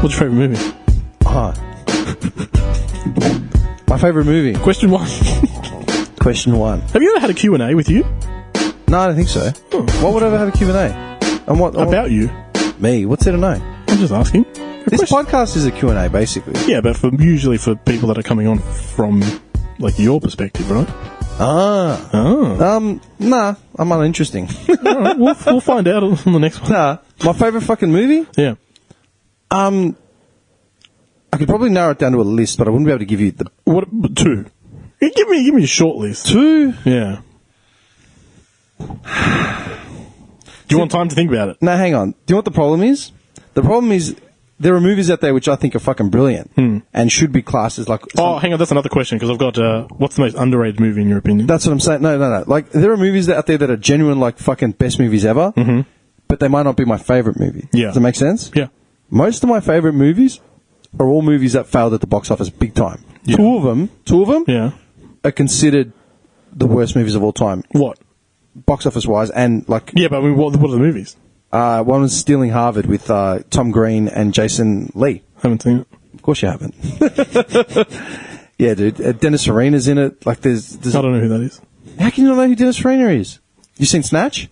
What's your favourite movie? My favourite movie. Question 1. Question 1. Have you ever had a Q&A with you? No, I don't think so. Oh. What would I ever have a Q&A? And what About you? Me? What's there to know? I'm just asking. This podcast is a Q&A, basically. Yeah, but usually for people that are coming on from, like, your perspective, right? Nah, I'm uninteresting. All right, we'll find out on the next one. Nah, my favourite fucking movie? Yeah. I could probably narrow it down to a list, but I wouldn't be able to give you the... What? 2. Give me a short list. 2? Yeah. Do you want time to think about it? No, hang on. Do you know what the problem is? The problem is there are movies out there which I think are fucking brilliant and should be classed as like... Hang on, that's another question, because I've got, what's the most underrated movie in your opinion? That's what I'm saying. No. Like, there are movies out there that are genuine, like, fucking best movies ever, but they might not be my favourite movie. Yeah. Does that make sense? Yeah. Most of my favourite movies are all movies that failed at the box office big time. Yeah. Two of them Yeah. are considered the worst movies of all time. What? Box office-wise, and, like... Yeah, but I mean, what are the movies? One was Stealing Harvard with Tom Green and Jason Lee. Haven't seen it. Of course you haven't. Yeah, dude. Dennis Farina's in it. Like, there's... I don't know who that is. How can you not know who Dennis Farina is? You seen Snatch?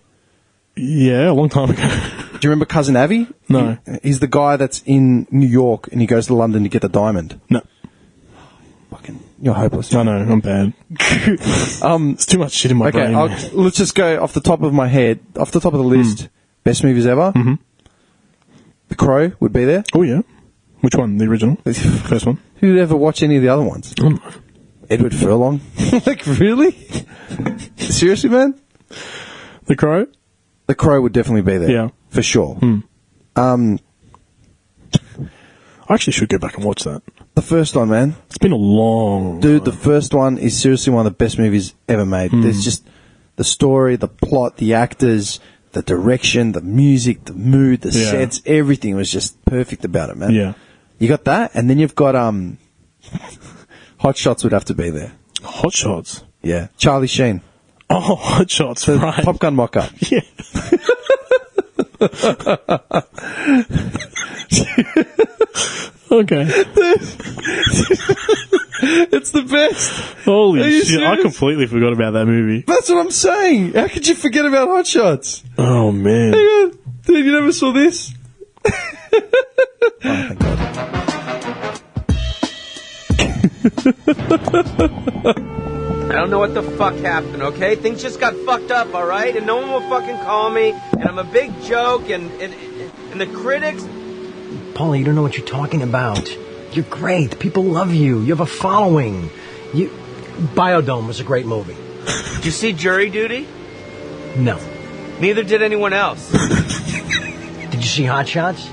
Yeah, a long time ago. Do you remember Cousin Avi? No. He's the guy that's in New York and he goes to London to get the diamond. No. Fucking, you're hopeless. I know, I'm bad. It's too much shit in my brain. Okay, let's just go off the top of my head, off the top of the list. Best movies ever. Mm-hmm. The Crow would be there. Oh, yeah. Which one? The original? First one? Who'd ever watch any of the other ones? Oh, no. Edward Furlong. Like, really? Seriously, man? The Crow? The Crow would definitely be there. Yeah. For sure. I actually should go back and watch that. The first one, man. It's been a long Dude, time. the first one is seriously one of the best movies ever made. There's just the story, the plot, the actors, the direction, the music, the mood, the sets, everything was just perfect about it, man. Yeah. You got that, and then you've got Hot Shots would have to be there. Hot Shots? Yeah. Charlie Sheen. Oh, Hot Shots, The right. Top Gun mock-up. Yeah. Okay. It's the best. Holy Are you shit, I serious? completely forgot about that movie. That's what I'm saying. How could you forget about Hot Shots? Oh, man. Hang on. Dude, you never saw this? Oh, thank God. I don't know what the fuck happened, okay? Things just got fucked up, all right? And no one will fucking call me, and I'm a big joke, and the critics... Paula, you don't know what you're talking about. You're great. People love you. You have a following. Biodome was a great movie. Did you see Jury Duty? No. Neither did anyone else. Did you see Hot Shots?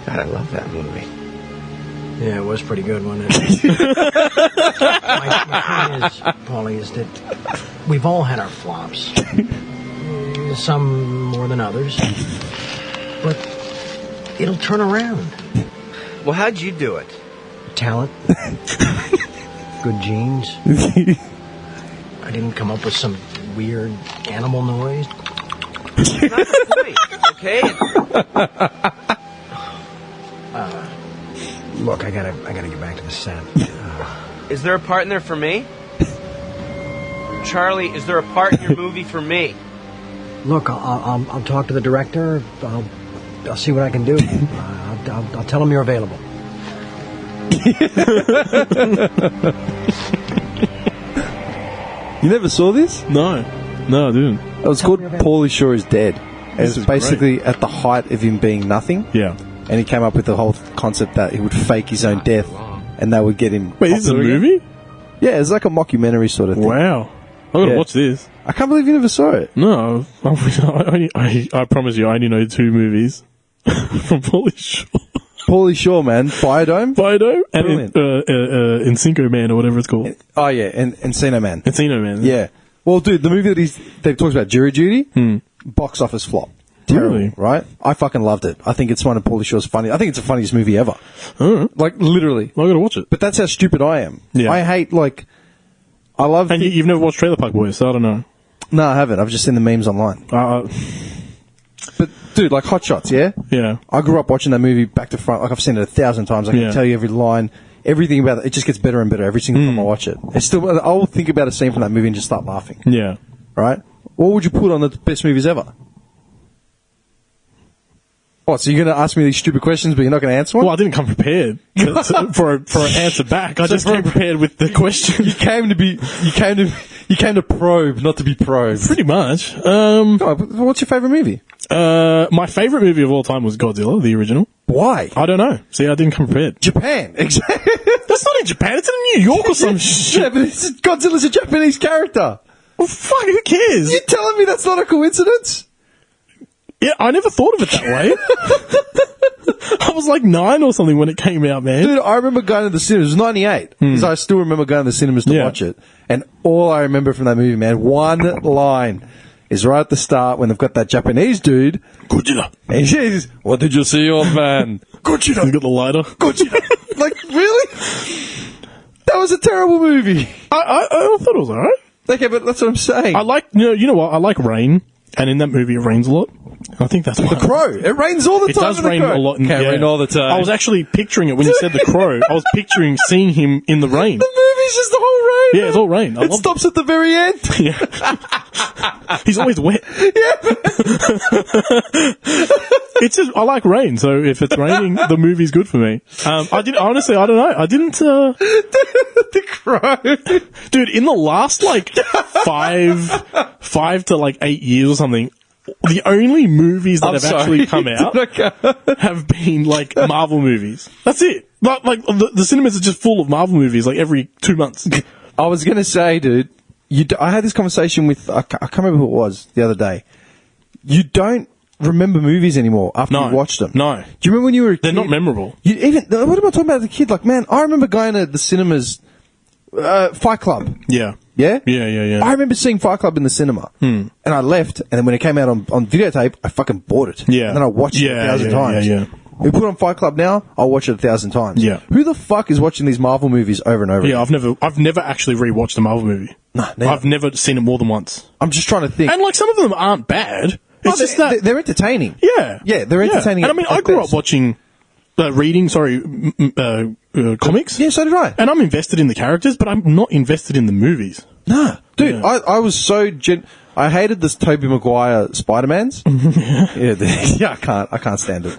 God, I love that movie. Yeah, it was pretty good, wasn't it? my point is, Paulie, is that we've all had our flops. Some more than others. But it'll turn around. Well, how'd you do it? Talent. Good genes. I didn't come up with some weird animal noise. That's not the point, okay? Look, I gotta get back to the set. Is there a part in there for me? Charlie, is there a part in your movie for me? Look, I'll talk to the director. I'll see what I can do. I'll tell him you're available. You never saw this? No, I didn't. It was called Paulie Shore is Dead. It was basically at the height of him being nothing. Yeah. And he came up with the whole concept that he would fake his own death and that would get him... Wait, is it a movie? Yeah, it's like a mockumentary sort of thing. Wow. I'm going to watch this. I can't believe you never saw it. No. I promise you, I only know 2 movies from Paulie Shore. Paulie Shore, man. Biodome? Biodome and Brilliant. Encino Man or whatever it's called. Oh, yeah, and Encino Man. Encino Man. Yeah. Well, dude, the movie that talks about Jury Duty, box office flop. Terrible, Really? right? I fucking loved it. I think it's one of Paulie Shore's funny. I think it's the funniest movie ever. All right. Like, literally. Well, I got to watch it. But that's how stupid I am. Yeah. I hate, like... I love... And you've never watched Trailer Park Boys, so I don't know. No, I haven't. I've just seen the memes online. But Dude, like Hot Shots, yeah? Yeah. I grew up watching that movie back to front. Like, I've seen it 1,000 times. I can tell you every line, everything about it. It just gets better and better every single time I watch it. It's still, I'll think about a scene from that movie and just start laughing. Yeah. Right? What would you put on the best movies ever? What, so you're going to ask me these stupid questions, but you're not going to answer one? Well, I didn't come prepared for an answer back. I just came prepared with the question. You came to probe, not to be probed. Pretty much. What's your favourite movie? My favourite movie of all time was Godzilla, the original. Why? I don't know. See, I didn't come prepared. Japan. Exactly. That's not in Japan. It's in New York or some shit. Yeah, but Godzilla's a Japanese character. Well, fuck, who cares? You're telling me that's not a coincidence? Yeah, I never thought of it that way. I was like 9 or something when it came out, man. Dude, I remember going to the cinemas. It was 98. Because I still remember going to the cinemas to watch it. And all I remember from that movie, man, one line is right at the start when they've got that Japanese dude. Godzilla. And he says, "What did you see, old man?" Godzilla. He's got the lighter. Godzilla. Like, really? That was a terrible movie. I thought it was alright. Okay, but that's what I'm saying. I like, you know what? I like rain. And in that movie, it rains a lot. I think that's why. The Crow. It rains all the It time. does rain a lot. Can't rain all the time. I was actually picturing it when you said The Crow. I was picturing seeing him in the rain. The movie's just the whole rain. Yeah, it's all rain. It stops at the very end. Yeah. He's always wet. Yeah. It's just, I like rain, so if it's raining, the movie's good for me. Honestly, I don't know. I didn't, The Crow. Dude, in the last, like, 5 to, like, 8 years or something, the only movies that have actually come out have been, like, Marvel movies. That's it. Like the cinemas are just full of Marvel movies, like, every 2 months. I was going to say, dude, I had this conversation with, I can't remember who it was the other day. You don't remember movies anymore after you watched them. No. Do you remember when you were a kid? They're not memorable. What am I talking about as a kid? Like, man, I remember going to the cinemas, Fight Club. Yeah. Yeah? Yeah. I remember seeing Fight Club in the cinema. And I left, and then when it came out on videotape, I fucking bought it. Yeah. And then I watched it 1,000 times. Yeah. We put on Fight Club now, I'll watch it 1,000 times. Yeah. Who the fuck is watching these Marvel movies over and over Yeah, again? I've never actually rewatched a Marvel movie. No, never. I've never seen it more than once. I'm just trying to think. And, like, some of them aren't bad. It's just that... They're entertaining. Yeah. Yeah, they're entertaining. And I mean, I grew up watching... comics. Yeah, so did I. And I'm invested in the characters, but I'm not invested in the movies. Nah, dude, Yeah. I was so I hated this Tobey Maguire Spider-Mans. Yeah, I can't stand it.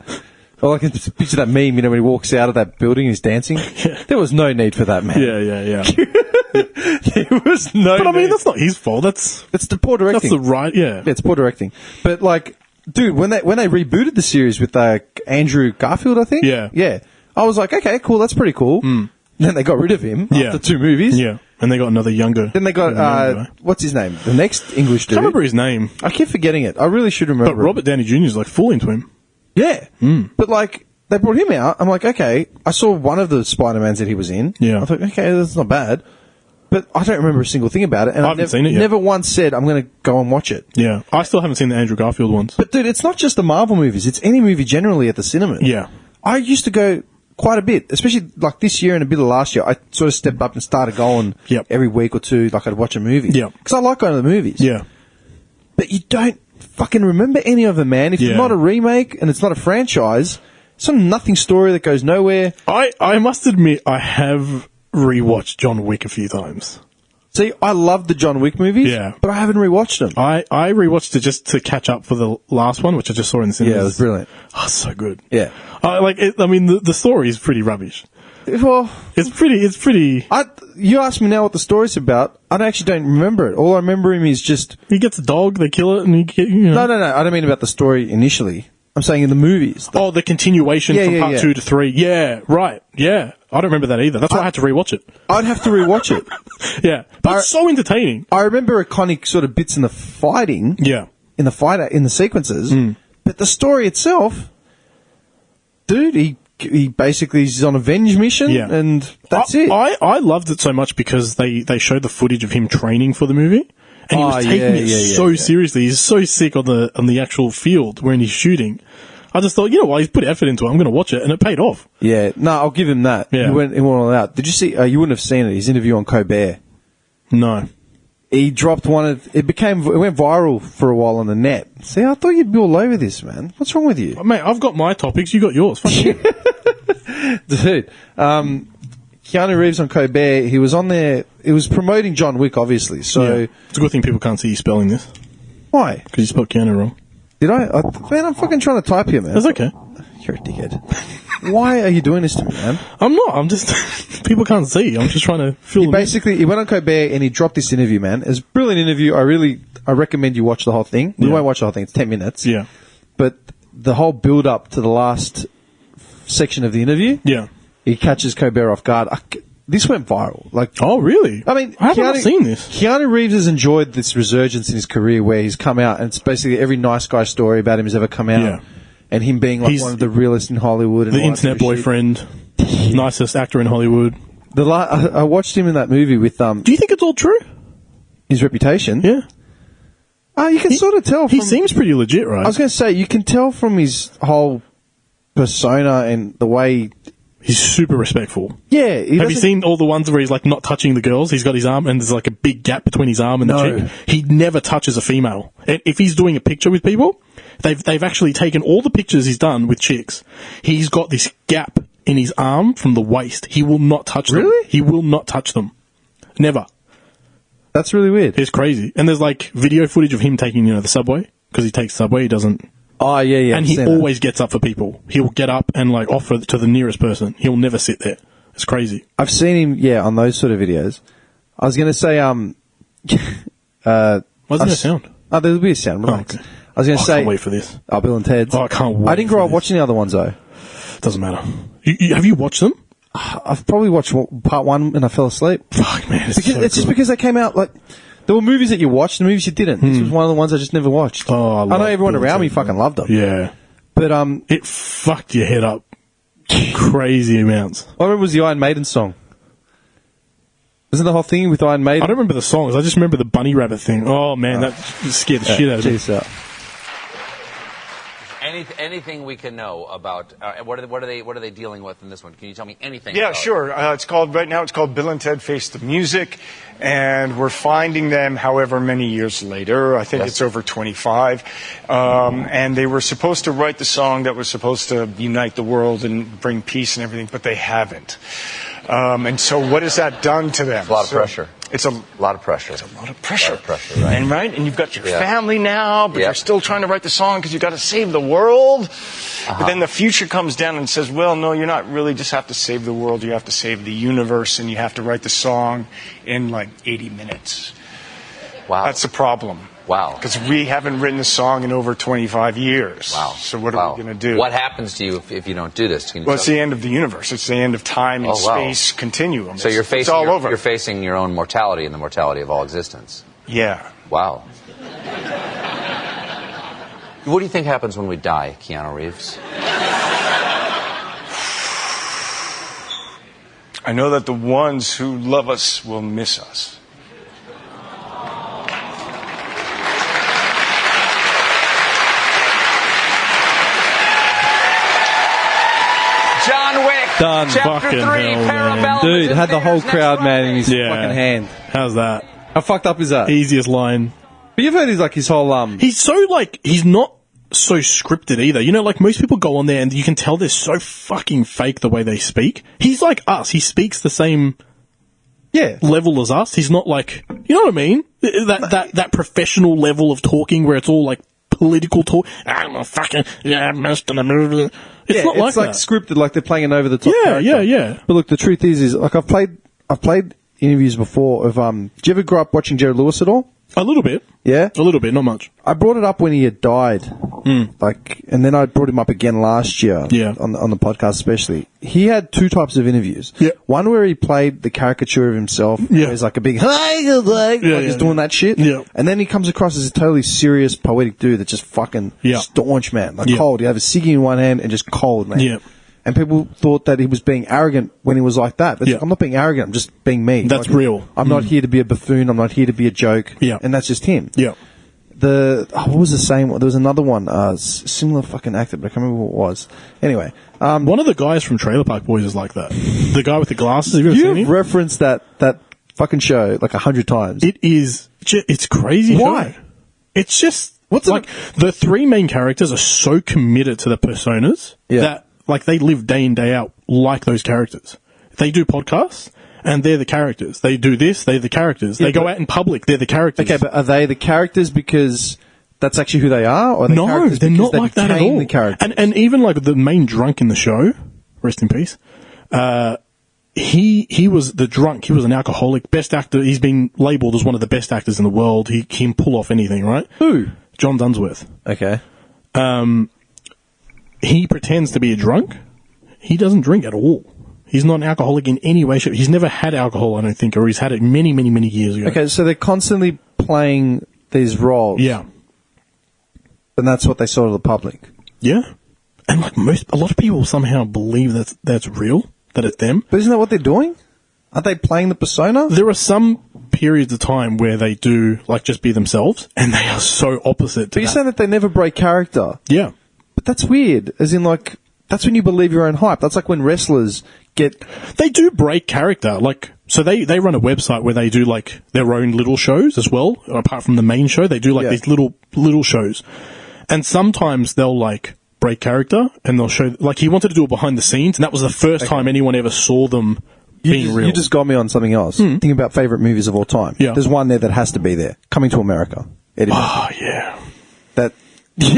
All I can just picture that meme, when he walks out of that building and he's dancing. Yeah. There was no need for that, man. Yeah. There was no But I mean, need. that's not his fault. It's the poor directing. That's the right, yeah. Yeah, it's poor directing. But, like, dude, when they rebooted the series with Andrew Garfield, I think? Yeah. I was like, okay, cool, that's pretty cool. Then they got rid of him after 2 movies. Yeah. And they got another younger. Then they got, what's his name? The next English dude. I can't remember his name. I keep forgetting it. I really should remember. But Robert Downey Jr. is like full into him. Yeah. But, like, they brought him out. I'm like, okay. I saw one of the Spider-Mans that he was in. Yeah. I thought, okay, that's not bad. But I don't remember a single thing about it. And I haven't seen it yet. Never once said, I'm going to go and watch it. Yeah. I still haven't seen the Andrew Garfield ones. But, dude, it's not just the Marvel movies. It's any movie generally at the cinema. Yeah. I used to go quite a bit, especially like this year and a bit of last year. I sort of stepped up and started going every week or two, like I'd watch a movie. Yeah. Because I like going to the movies. Yeah. But you don't fucking remember any of them, man. If it's not a remake and it's not a franchise, some nothing story that goes nowhere. I must admit, I have rewatched John Wick a few times. See, I love the John Wick movies, but I haven't rewatched them. I rewatched it just to catch up for the last one, which I just saw in the cinemas. Yeah, it was brilliant. Oh, so good. Yeah. The story is pretty rubbish. Well, it's pretty. You asked me now what the story's about. I actually don't remember it. All I remember him is just he gets a dog, they kill it, and he get, you know. No. I don't mean about the story initially. I'm saying in the movies. The continuation from part 2 to 3. Yeah, right. Yeah. I don't remember that either. That's why I had to rewatch it. I'd have to rewatch it. Yeah. But it's so entertaining. I remember iconic sort of bits in the fighting. Yeah. In the sequences. But the story itself, dude, he basically is on a revenge mission and that's it. I loved it so much because they showed the footage of him training for the movie. And he was taking it so seriously. He's so sick on the actual field when he's shooting. I just thought, you know what, he's put effort into it. I'm going to watch it, and it paid off. Yeah, no, I'll give him that. Yeah. He went all out. Did you see? You wouldn't have seen it. His interview on Colbert. No. he dropped one of... It went viral for a while on the net. See, I thought you'd be all over this, man. What's wrong with you? Mate, I've got my topics, you got yours. Fuck you. Dude, Keanu Reeves on Colbert, he was on there... It was promoting John Wick, obviously, so... Yeah. It's a good thing people can't see you spelling this. Why? Because you spelled Keanu wrong. Did I? Man, I'm fucking trying to type here, man. That's okay. You're a dickhead. Why are you doing this to me, man? I'm not. I'm just... people can't see. I'm just trying to fill them in. He went on Colbert and he dropped this interview, man. It was a brilliant interview. I recommend you watch the whole thing. We won't watch the whole thing. It's 10 minutes. Yeah. But the whole build-up to the last section of the interview... Yeah. He catches Colbert off guard. This went viral. Oh, really? I mean, I haven't seen this. Keanu Reeves has enjoyed this resurgence in his career where he's come out and it's basically every nice guy story about him has ever come out. Yeah. And him being like one of the realest in Hollywood. And the internet boyfriend, nicest actor in Hollywood. I watched him in that movie with... Do you think it's all true? His reputation? Yeah. You can sort of tell from... He seems pretty legit, right? I was going to say, you can tell from his whole persona and the way... He's super respectful. Yeah. Have you seen all the ones where he's like not touching the girls? He's got his arm and there's like a big gap between his arm and the chick. He never touches a female. And if he's doing a picture with people, they've actually taken all the pictures he's done with chicks. He's got this gap in his arm from the waist. He will not touch them. Really? He will not touch them. Never. That's really weird. It's crazy. And there's like video footage of him taking, the subway. Because he takes the subway, he doesn't... Oh, yeah. And he always gets up for people. He'll get up and like offer to the nearest person. He'll never sit there. It's crazy. I've seen him, on those sort of videos. I was going to say, what's that sound? Oh, there'll be a sound. Relax. Okay. I was going to say... I can't wait for this. Oh, Bill and Ted's. Oh, I can't wait. I didn't grow up watching the other ones, though. Doesn't matter. Have you watched them? I've probably watched part one and I fell asleep. Fuck, man. It's just because they came out, like... There were movies that you watched and movies you didn't. This was one of the ones I just never watched. Oh, I know everyone around me fucking loved them. Yeah. But, it fucked your head up crazy amounts. I remember was the Iron Maiden song. Isn't the whole thing with Iron Maiden? I don't remember the songs. I just remember the bunny rabbit thing. Oh, man, that scared the shit out of me. Anything we can know about what are they dealing with in this one? Can you tell me anything? Yeah, sure. It's called Bill and Ted Face the Music, and we're finding them however many years later. I think it's over 25. And they were supposed to write the song that was supposed to unite the world and bring peace and everything, but they haven't. And so what has that done to them? It's a lot of pressure. It's a lot of pressure. It's a lot of pressure, right? And you've got your family now, but you're still trying to write the song because you've got to save the world. But then the future comes down and says, well, no, you're not really just have to save the world. You have to save the universe, and you have to write the song in like 80 minutes. Wow. That's the problem. Wow. Because we haven't written a song in over 25 years. Wow. So what are we going to do? What happens to you if you don't do this? Well, it's the end of the universe. It's the end of time and space continuum. So it's all over. You're facing your own mortality and the mortality of all existence. Yeah. Wow. What do you think happens when we die, Keanu Reeves? I know that the ones who love us will miss us. John Wick, Done. Chapter 3, Parabellum. Dude, had the whole crowd, man, in his Yeah. fucking hand. How's that? How fucked up is that? Easiest line. But you've heard his whole, He's so, he's not so scripted either. Most people go on there and you can tell they're so fucking fake the way they speak. He's like us. He speaks the same level as us. He's not like, you know what I mean? That professional level of talking where it's all like political talk. I'm a fucking, It's not like that. It's like scripted, like they're playing an over the top. Yeah. But look, the truth is like I've played interviews before of did you ever grow up watching Jerry Lewis at all? A little bit. Yeah? A little bit, not much. I brought it up when he had died. And then I brought him up again last year on the podcast especially. He had two types of interviews. Yeah. One where he played the caricature of himself. Yeah. He's like a big, he's doing that shit. Yeah. And then he comes across as a totally serious, poetic dude that's just fucking staunch, man. Like cold. You have a ciggy in one hand and just cold, man. Yeah. And people thought that he was being arrogant when he was like that. But I'm not being arrogant. I'm just being me. That's real. I'm not here to be a buffoon. I'm not here to be a joke. Yeah. And that's just him. Yeah. What was the same one? There was another one, similar fucking actor, but I can't remember what it was. Anyway. One of the guys from Trailer Park Boys is like that. The guy with the glasses. Have you ever seen him? You've referenced that fucking show like 100 times. It is It's crazy. Why? Show. It's just the three main characters are so committed to the personas that like they live day in, day out like those characters. They do podcasts and they're the characters. They do this, they're the characters. They go out in public, they're the characters. Okay, but are they the characters because that's actually who they are? Or are they no, they're not like that at all. The characters? And even like the main drunk in the show, rest in peace, he was the drunk. He was an alcoholic, best actor. He's been labelled as one of the best actors in the world. He can pull off anything, right? Who? John Dunsworth. Okay. He pretends to be a drunk. He doesn't drink at all. He's not an alcoholic in any way, shape. He's never had alcohol, I don't think, or he's had it many, many, many years ago. Okay, so they're constantly playing these roles. Yeah. And that's what they saw to the public. Yeah. And like a lot of people somehow believe that's real, that it's them. But isn't that what they're doing? Aren't they playing the persona? There are some periods of time where they do like just be themselves, and they are so opposite to But you're saying that they never break character. Yeah. But that's weird. As in, like, that's when you believe your own hype. That's like when wrestlers get... They do break character. Like, so they run a website where they do like their own little shows as well. Apart from the main show, they do like these little shows. And sometimes they'll like break character and they'll show, like he wanted to do it behind the scenes, and that was the first time anyone ever saw them being real. You just got me on something else. Thinking about favourite movies of all time. Yeah. There's one there that has to be there. Coming to America. Eddie Murphy.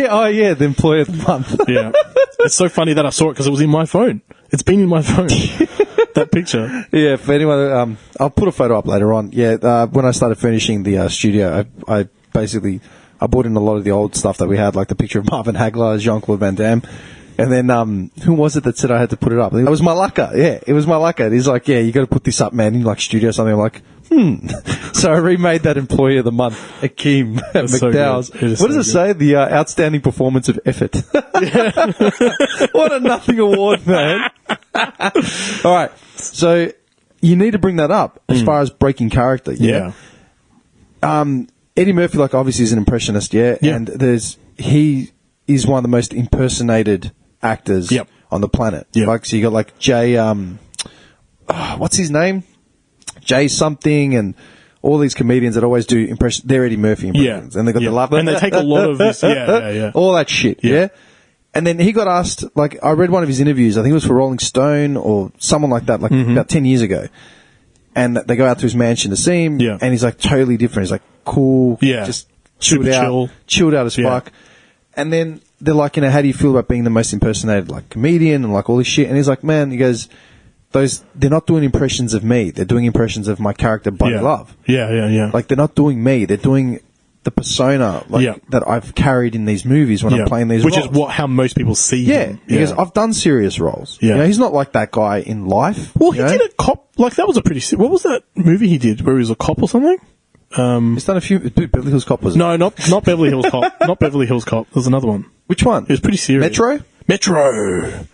Oh, yeah. The Employee of the Month. Yeah. It's so funny that I saw it because it was in my phone. It's been in my phone. That picture. Yeah, for anyone, I'll put a photo up later on. Yeah, when I started finishing the studio, I basically brought in a lot of the old stuff that we had, like the picture of Marvin Hagler as Jean-Claude Van Damme. And then, who was it that said I had to put it up? It was Malaka. Yeah, it was Malaka. He's like, yeah, you got to put this up, man, in like studio or something. I'm like, So I remade that Employee of the Month, Akeem at McDowell's. So what does it say? The outstanding performance of effort. What a nothing award, man. All right. So you need to bring that up as far as breaking character. Yeah. Eddie Murphy, like, obviously is an impressionist. Yeah. And he is one of the most impersonated actors on the planet. Yep. Like, so you got like Jay, what's his name? Jay something, and all these comedians that always do impressions. They're Eddie Murphy impressions. And they got the laugh. And they take a lot of this. Yeah. All that shit. Yeah. And then he got asked, like, I read one of his interviews, I think it was for Rolling Stone or someone like that, like about 10 years ago. And they go out to his mansion to see him, and he's like totally different. He's like cool, just chilled out as fuck. And then they're like, how do you feel about being the most impersonated, like, comedian and like all this shit? And he's like, man, he goes, they're not doing impressions of me. They're doing impressions of my character, Buddy Love. Yeah. Like, they're not doing me. They're doing the persona that I've carried in these movies when I'm playing these roles. Which is how most people see him. Because I've done serious roles. Yeah. He's not like that guy in life. Well, he did a cop. Like, that was a pretty... What was that movie he did where he was a cop or something? He's done a few... Beverly Hills Cop, was it? No, not Beverly Hills Cop. Not Beverly Hills Cop. There's another one. Which one? It was pretty serious. Metro.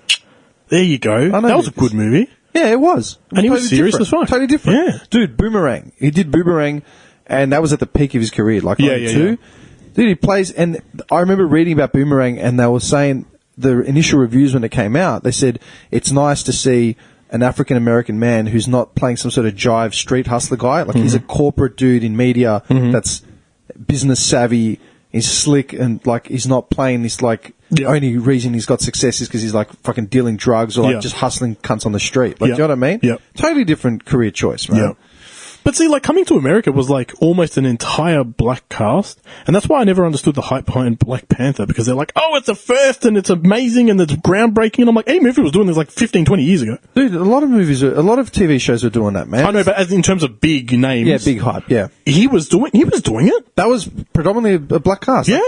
There you go. That was a good movie. Yeah, it was. And he was serious as fuck. Totally different. Yeah. Dude, Boomerang. He did Boomerang, and that was at the peak of his career. Like, two. Dude, he plays... And I remember reading about Boomerang, and they were saying... The initial reviews when it came out, they said, it's nice to see an African-American man who's not playing some sort of jive street hustler guy. Like, he's a corporate dude in media that's business savvy, he's slick, and, like, he's not playing this, like... The only reason he's got success is because he's, like, fucking dealing drugs or, like, just hustling cunts on the street. Like, do you know what I mean? Yeah. Totally different career choice, man. Yeah. But see, like, Coming to America was, like, almost an entire black cast. And that's why I never understood the hype behind Black Panther, because they're like, oh, it's a first, and it's amazing, and it's groundbreaking. And I'm like, Eddie Murphy was doing this, like, 15, 20 years ago. Dude, a lot of TV shows are doing that, man. I know, but as in terms of big names. Yeah, big hype, yeah. He was doing it. That was predominantly a black cast. Yeah.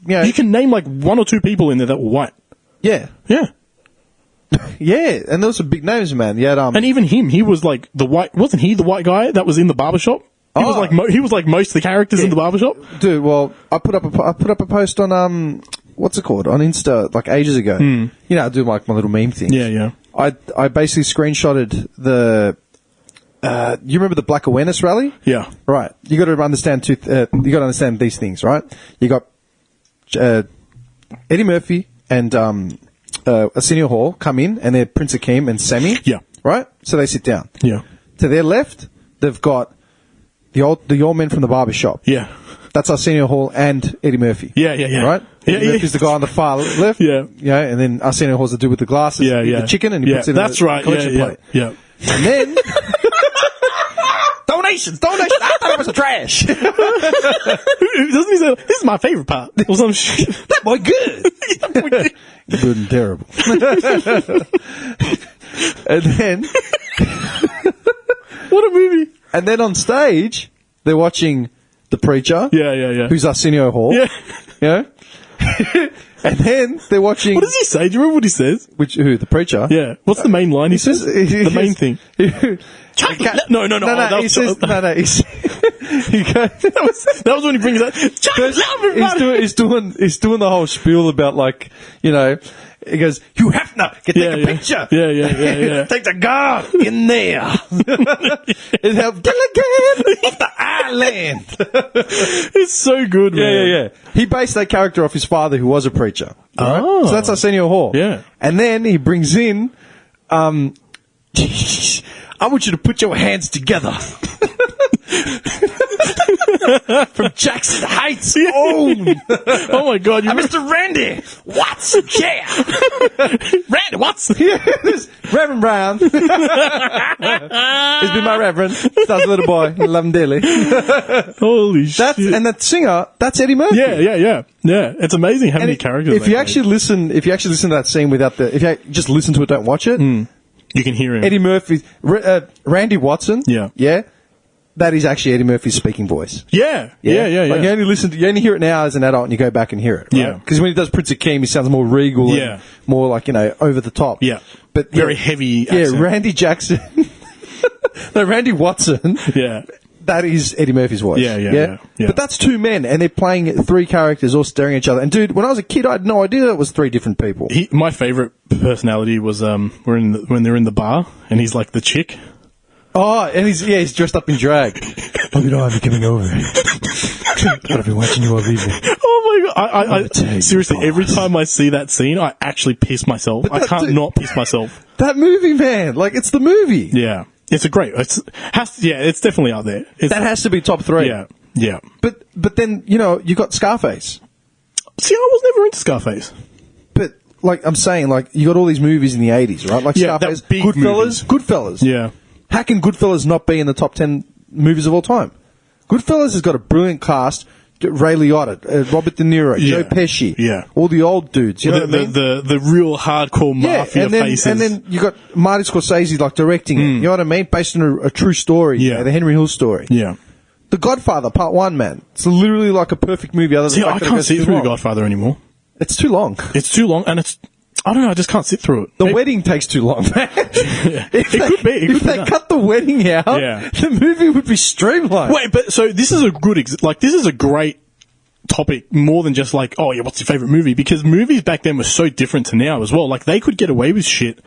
You can name, like, one or two people in there that were white. Yeah. Yeah. Yeah, and those were big names, man. Yeah, and even him, he was like the white. Wasn't he the white guy that was in the barbershop? He was like most of the characters in the barbershop. Dude, well, I put up a post on what's it called, on Insta, like, ages ago. You know, I do like my little meme thing. Yeah. I basically screenshotted the. You remember the Black Awareness Rally? Yeah. Right. You got to understand you got to understand these things, right? You got Eddie Murphy and Arsenio Hall come in, and they're Prince Akeem and Sammy. Yeah. Right? So they sit down. Yeah. To their left, they've got the old men from the barber shop. Yeah. That's Arsenio Hall and Eddie Murphy. Yeah. Right? Yeah, Eddie Murphy's the guy on the far left. Yeah. Yeah, and then Arsenio Hall's the dude with the glasses, the chicken, and he puts it in the collection plate. Yeah. And then... Donations! I thought it was trash! Doesn't he say, this is my favorite part? Or some shit. That boy good! Good and terrible. And then... What a movie. And then on stage, they're watching The Preacher. Yeah. Who's Arsenio Hall. Yeah. You know? And then they're watching... What does he say? Do you remember what he says? Who? The Preacher? Yeah. What's the main line he says? The main thing. No. He says... No. He goes, that was when he brings that. He's doing the whole spiel about, like, you know... He goes, you have to take a picture. Yeah. Take the guard in there. And help Gilligan off the island. It's so good, man. Yeah. He based that character off his father, who was a preacher. Right? Oh. So that's Arsenio Hall. Yeah. And then he brings in, I want you to put your hands together. From Jackson Heights. Oh my God. Mr. Randy Watson. Yeah. Randy Watson. Reverend Brown. He's been my Reverend. Stars a little boy. Love him dearly. Holy shit. And that singer, that's Eddie Murphy. Yeah. It's amazing how many characters if you actually listen to that scene without if you just listen to it, don't watch it, you can hear him. Eddie Murphy, Randy Watson. Yeah. That is actually Eddie Murphy's speaking voice. Yeah. Like you only hear it now as an adult, and you go back and hear it. Right? Yeah. Because when he does Prince Akeem, he sounds more regal, and more like, over the top. Yeah. But very heavy accent. Yeah, Randy Jackson. No, Randy Watson. Yeah. That is Eddie Murphy's voice. Yeah. But that's two men, and they're playing three characters all staring at each other. And dude, when I was a kid, I had no idea it was three different people. My favorite personality was when they're in the bar, and he's like the chick. Oh, and he's dressed up in drag. Oh, you know, I'm coming over. I've been watching you all evening. Oh my God. I seriously, every time I see that scene, I actually piss myself. I can't not piss myself. That movie, man. Like, it's the movie. Yeah. It's it's definitely out there. That has to be top 3. Yeah. But then, you got Scarface. See, I was never into Scarface. But, like, I'm saying, like, you got all these movies in the 80s, right? Like Scarface, Goodfellas. Yeah. How can Goodfellas not be in the top 10 movies of all time? Goodfellas has got a brilliant cast. Ray Liotta, Robert De Niro, Joe Pesci, all the old dudes. You know what I mean? The real hardcore mafia faces. And then you got Marty Scorsese like directing it. You know what I mean? Based on a true story. Yeah. The Henry Hill story. Yeah. The Godfather, Part 1, man. It's literally like a perfect movie. I can't see through The Godfather anymore. It's too long. It's too long, and I don't know, I just can't sit through it. The wedding takes too long, man. If they cut the wedding out, the movie would be streamlined. Wait, but so this is a good, this is a great topic, more than just like, oh yeah, what's your favorite movie? Because movies back then were so different to now as well. Like, they could get away with shit.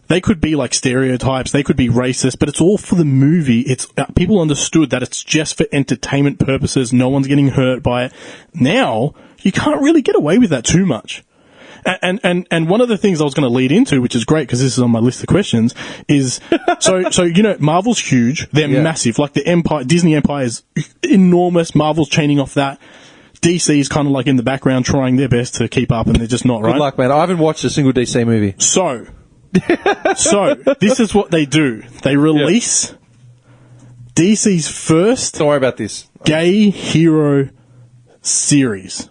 They could be like stereotypes, they could be racist, but it's all for the movie. It's people understood that it's just for entertainment purposes. No one's getting hurt by it. Now, you can't really get away with that too much. And one of the things I was going to lead into, which is great because this is on my list of questions, is so Marvel's huge. They're massive. Like the Disney Empire is enormous. Marvel's chaining off that. DC's kind of like in the background trying their best to keep up, and they're just not right. Good luck, man. I haven't watched a single DC movie. So this is what they do. They release DC's first Don't worry about this. Gay hero series.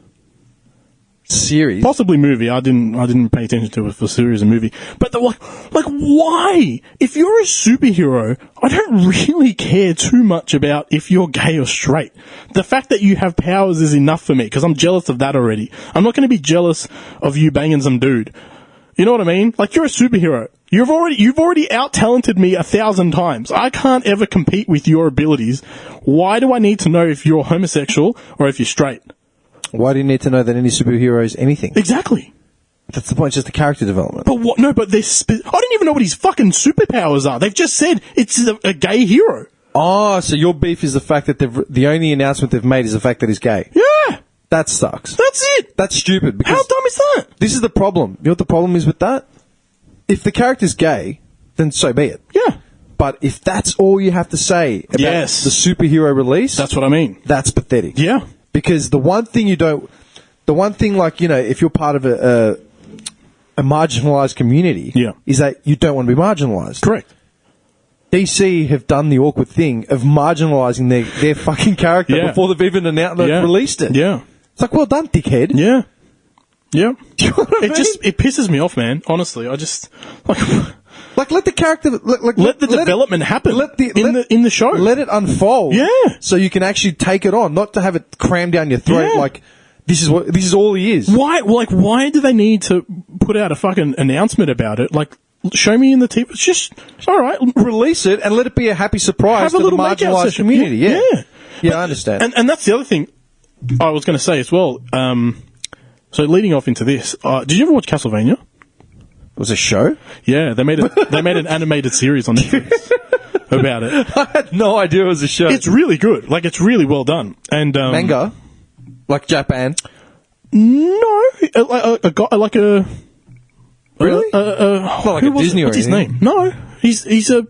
Possibly movie. I didn't pay attention to it for series and movie. But why? If you're a superhero, I don't really care too much about if you're gay or straight. The fact that you have powers is enough for me, because I'm jealous of that already. I'm not going to be jealous of you banging some dude. You know what I mean? Like, you're a superhero. You've already out-talented me 1,000 times. I can't ever compete with your abilities. Why do I need to know if you're homosexual or if you're straight? Why do you need to know that any superhero is anything? Exactly. That's the point, it's just the character development. But what? No, but I don't even know what his fucking superpowers are. They've just said it's a gay hero. Oh, so your beef is the fact that the only announcement they've made is the fact that he's gay. Yeah. That sucks. That's it. That's stupid. How dumb is that? This is the problem. You know what the problem is with that? If the character's gay, then so be it. Yeah. But if that's all you have to say about the superhero release, that's what I mean. That's pathetic. Yeah. Because the one thing, like, you know, if you're part of a marginalised community, is that you don't want to be marginalised. Correct. DC have done the awkward thing of marginalising their fucking character before they've even released it. Yeah. It's like, well done, dickhead. Yeah. Yeah. Do you know what I mean? It pisses me off, man. Honestly, I just like let the character let the development happen in the show. Let it unfold. Yeah. So you can actually take it on, not to have it crammed down your throat. Yeah. Like this is all he is. Why do they need to put out a fucking announcement about it? Like, show me in the TV. It's just all right. Release it and let it be a happy surprise to the marginalised community. Yeah. I understand. And that's the other thing I was going to say as well. So leading off into this, did you ever watch Castlevania? It was a show? Yeah, they made an animated series on Netflix about it. I had no idea it was a show. It's really good. Like, it's really well done. And manga, like Japan. No, like a really? Not like a Disney. What's his name? No, he's a.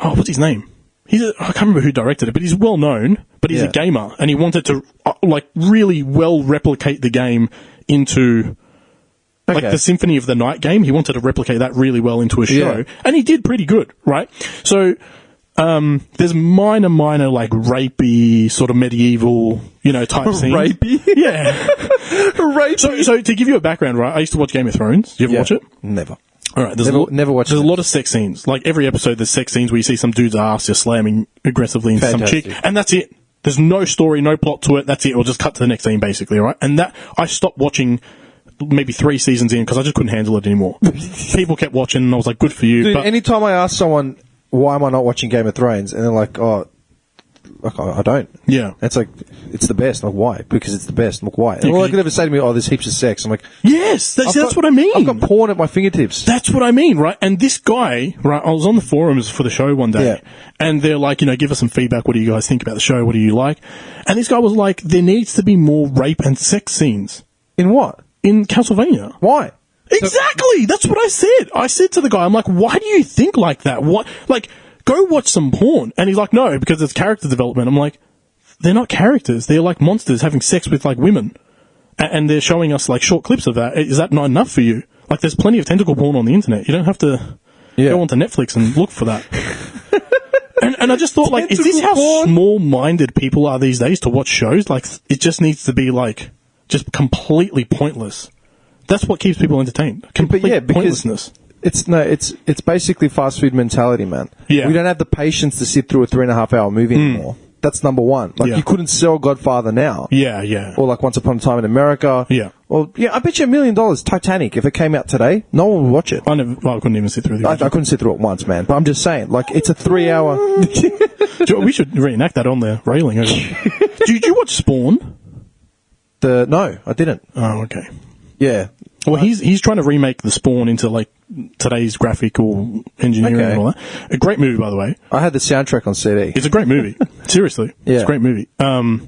Oh, what's his name? I can't remember who directed it, but he's well known. But he's a gamer, and he wanted to really well replicate the game into like the Symphony of the Night game. He wanted to replicate that really well into a show, and he did pretty good, right? So there's minor like rapey sort of medieval, type scenes. Rapey, yeah, rapey. So to give you a background, right? I used to watch Game of Thrones. Did you ever watch it? Never. All right, never watched. There's a lot of sex scenes. Like every episode, there's sex scenes where you see some dude's ass just slamming aggressively into some chick, and that's it. There's no story, no plot to it. That's it. We'll just cut to the next scene, basically, right? And that I stopped watching maybe 3 seasons in because I just couldn't handle it anymore. People kept watching, and I was like, "Good for you." Dude, but anytime I ask someone why am I not watching Game of Thrones, and they're like, "Oh, I don't." Yeah, it's like it's the best. Like, why? Because it's the best. Like, why? And all they could ever say to me, "Oh, there's heaps of sex." I'm like, "Yes, that's what I mean." I've got porn at my fingertips. That's what I mean, right? And this guy, right? I was on the forums for the show one day, and they're like, give us some feedback. What do you guys think about the show? What do you like? And this guy was like, there needs to be more rape and sex scenes. In what? In Castlevania. Why? Exactly. That's what I said. I said to the guy, I'm like, why do you think like that? What? Like, go watch some porn. And he's like, no, because it's character development. I'm like, they're not characters. They're like monsters having sex with like women. And they're showing us like short clips of that. Is that not enough for you? Like, there's plenty of tentacle porn on the internet. You don't have to go onto Netflix and look for that. and I just thought, like, is this how small-minded people are these days to watch shows? Like, it just needs to be like, just completely pointless. That's what keeps people entertained. Complete pointlessness. It's basically fast food mentality, man. Yeah. We don't have the patience to sit through a 3.5 hour movie anymore. That's number one. Like, you couldn't sell Godfather now. Yeah. Or like Once Upon a Time in America. Yeah. Or, I bet you $1 million Titanic, if it came out today, no one would watch it. I couldn't even sit through the I couldn't sit through it once, man. But I'm just saying, like, it's a 3 hour... We should reenact that on the railing. Did you watch Spawn? No, I didn't. Oh, okay. Yeah. Well, he's trying to remake the Spawn into like today's graphical engineering and all that. A great movie, by the way. I had the soundtrack on CD. It's a great movie. Seriously, it's a great movie.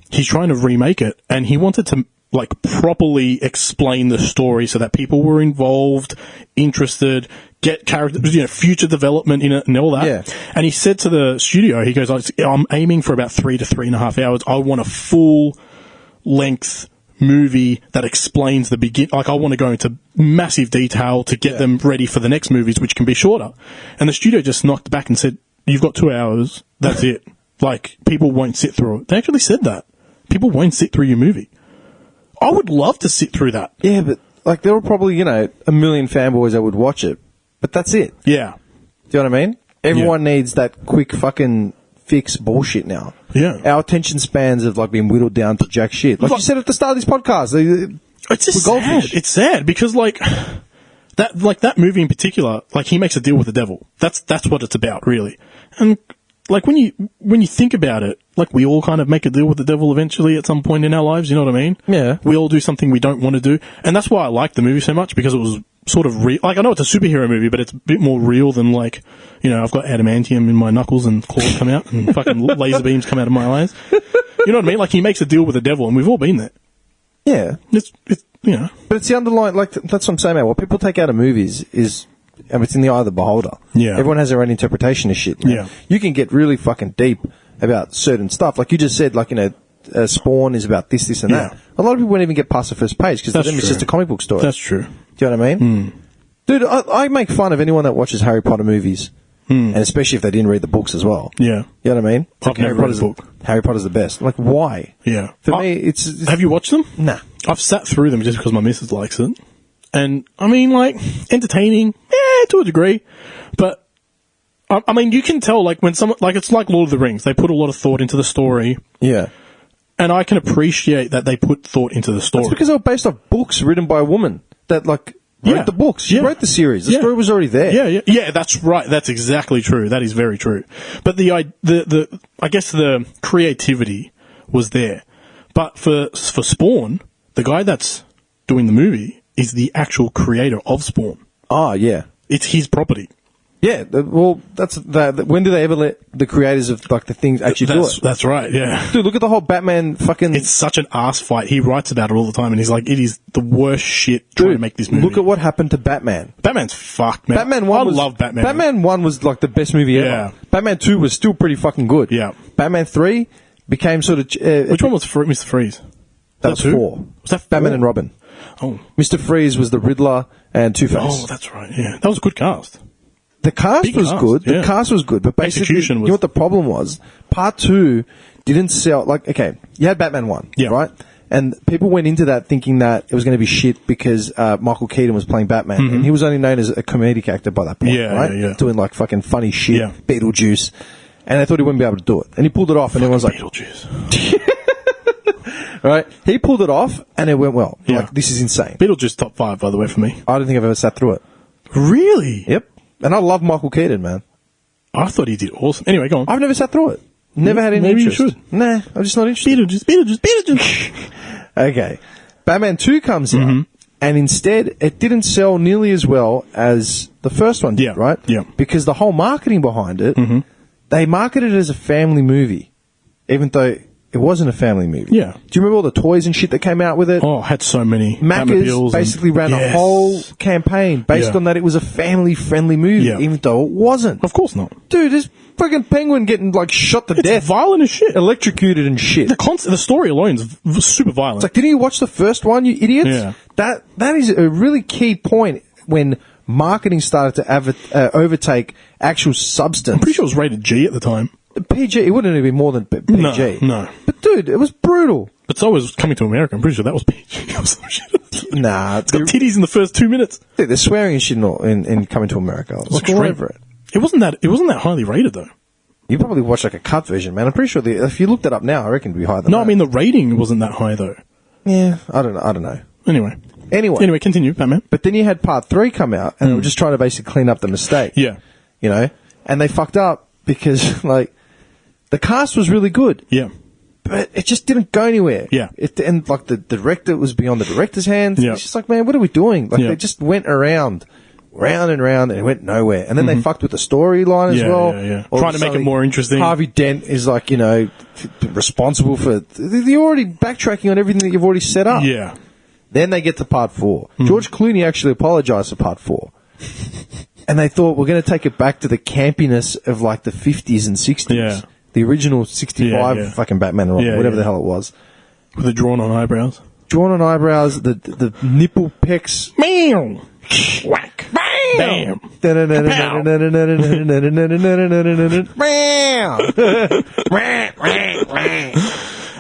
He's trying to remake it, and he wanted to like properly explain the story so that people were involved, interested, get characters, future development in it, and all that. Yeah. And he said to the studio, he goes, "I'm aiming for about 3 to 3.5 hours. I want a full length movie that explains the begin. Like, I want to go into massive detail to get them ready for the next movies, which can be shorter." And the studio just knocked back and said, "You've got 2 hours. That's it. Like, people won't sit through it." They actually said that. People won't sit through your movie. I would love to sit through that. Yeah, but like, there were probably, 1 million fanboys that would watch it. But that's it. Yeah. Do you know what I mean? Everyone needs that quick fucking fix bullshit now. Yeah. Our attention spans have like been whittled down to jack shit. Like you said at the start of this podcast. It's just sad. It's sad because that movie in particular, like, he makes a deal with the devil. That's what it's about, really. And like, when you think about it, like, we all kind of make a deal with the devil eventually at some point in our lives, you know what I mean? Yeah. We all do something we don't want to do. And that's why I like the movie so much, because it was sort of real. Like, I know it's a superhero movie, but it's a bit more real than, like, I've got adamantium in my knuckles and claws come out and fucking laser beams come out of my eyes. You know what I mean? Like, he makes a deal with the devil, and we've all been there. Yeah. It's But it's the underlying, like, that's what I'm saying, man. What people take out of movies is it's in the eye of the beholder. Yeah. Everyone has their own interpretation of shit. Man. Yeah. You can get really fucking deep about certain stuff. Like you just said, like, Spawn is about this, and that. A lot of people won't even get past the first page because to them it's just a comic book story. That's true. Do you know what I mean? Dude, I make fun of anyone that watches Harry Potter movies, and especially if they didn't read the books as well. Yeah. You know what I mean? I've never read a book. Harry Potter's the best. Like, why? Yeah. For me, it's... Have you watched them? Nah. I've sat through them just because my missus likes it. And, I mean, like, entertaining, to a degree. But, I mean, you can tell, like, when someone... Like, it's like Lord of the Rings. They put a lot of thought into the story. Yeah. And I can appreciate that they put thought into the story. It's because they were based off books written by a woman that, like... wrote the books. She wrote the series. The story was already there. Yeah, that's right. That's exactly true. That is very true. But I guess the creativity was there. But for Spawn, the guy that's doing the movie is the actual creator of Spawn. Oh, yeah. It's his property. Yeah, well, that's when do they ever let the creators of like the things actually do it? That's right, yeah. Dude, look at the whole Batman fucking... It's such an ass fight. He writes about it all the time, and he's like, it is the worst shit trying to make this movie. Look at what happened to Batman. Batman's fucked, man. Batman 1 I love Batman. Batman 1 was like the best movie ever. Yeah. Batman 2 was still pretty fucking good. Yeah. Batman 3 became sort of... Which one was Mr. Freeze? That was 4. Was that 4? Batman and Robin. Oh. Mr. Freeze was the Riddler and Two-Face. Oh, that's right, yeah. That was a good cast. The cast was good. yeah. The cast was good, but basically, Execution was... you know what the problem was? Part 2 didn't sell... Like, okay, you had Batman 1, right? And people went into that thinking that it was going to be shit because Michael Keaton was playing Batman, and he was only known as a comedic actor by that point, right? Doing, like, fucking funny shit, Beetlejuice, and they thought he wouldn't be able to do it. And he pulled it off, and everyone was like... Beetlejuice. Right? He pulled it off, and it went well. Yeah. Like, this is insane. Beetlejuice top 5, by the way, for me. I don't think I've ever sat through it. Really? Yep. And I love Michael Keaton, man. I thought he did awesome. Anyway, go on. I've never sat through it. Never had any Maybe interest. You should. Nah, I'm just not interested. Beetlejuice. Okay. Batman 2 comes out, and instead, it didn't sell nearly as well as the first one did, right? Yeah. Because the whole marketing behind it, they marketed it as a family movie, even though it wasn't a family movie. Yeah. Do you remember all the toys and shit that came out with it? Oh, had so many. Macca's basically ran a whole campaign based on that it was a family-friendly movie, even though it wasn't. Of course not. Dude, this fucking penguin getting, like, shot to death. Violent as shit. Electrocuted and shit. The story alone is super violent. It's like, didn't you watch the first one, you idiots? Yeah. That is a really key point when marketing started to overtake actual substance. I'm pretty sure it was rated G at the time. PG, it wouldn't have been more than PG. No. But dude, it was brutal. But so was Coming to America. I'm pretty sure that was PG or some shit. Nah. It's got titties in the first 2 minutes. Dude, they're swearing and shit in Coming to America. Look all over it. It wasn't that highly rated though. You probably watched like a cut version, man. I'm pretty sure if you looked it up now, I reckon it'd be higher than that. No, I mean the rating wasn't that high though. Yeah, I don't know. Anyway, continue, Batman. But then you had part 3 come out, and they were just trying to basically clean up the mistake. Yeah. You know? And they fucked up because, like, the cast was really good. Yeah. But it just didn't go anywhere. Yeah. And, like, the director was beyond the director's hands. Yeah. It's just like, man, what are we doing? Like, they just went round and round, and it went nowhere. And then they fucked with the storyline as well. Yeah. Trying to make it more interesting. Harvey Dent is, like, you know, responsible for... You're already backtracking on everything that you've already set up. Yeah. Then they get to part 4. George Clooney actually apologized for part 4. And they thought, we're going to take it back to the campiness of, like, the 50s and 60s. Yeah. The original 65 fucking Batman or whatever the hell it was. With the drawn-on eyebrows. Drawn-on eyebrows, the nipple pecs. Meow! Whack! Bam!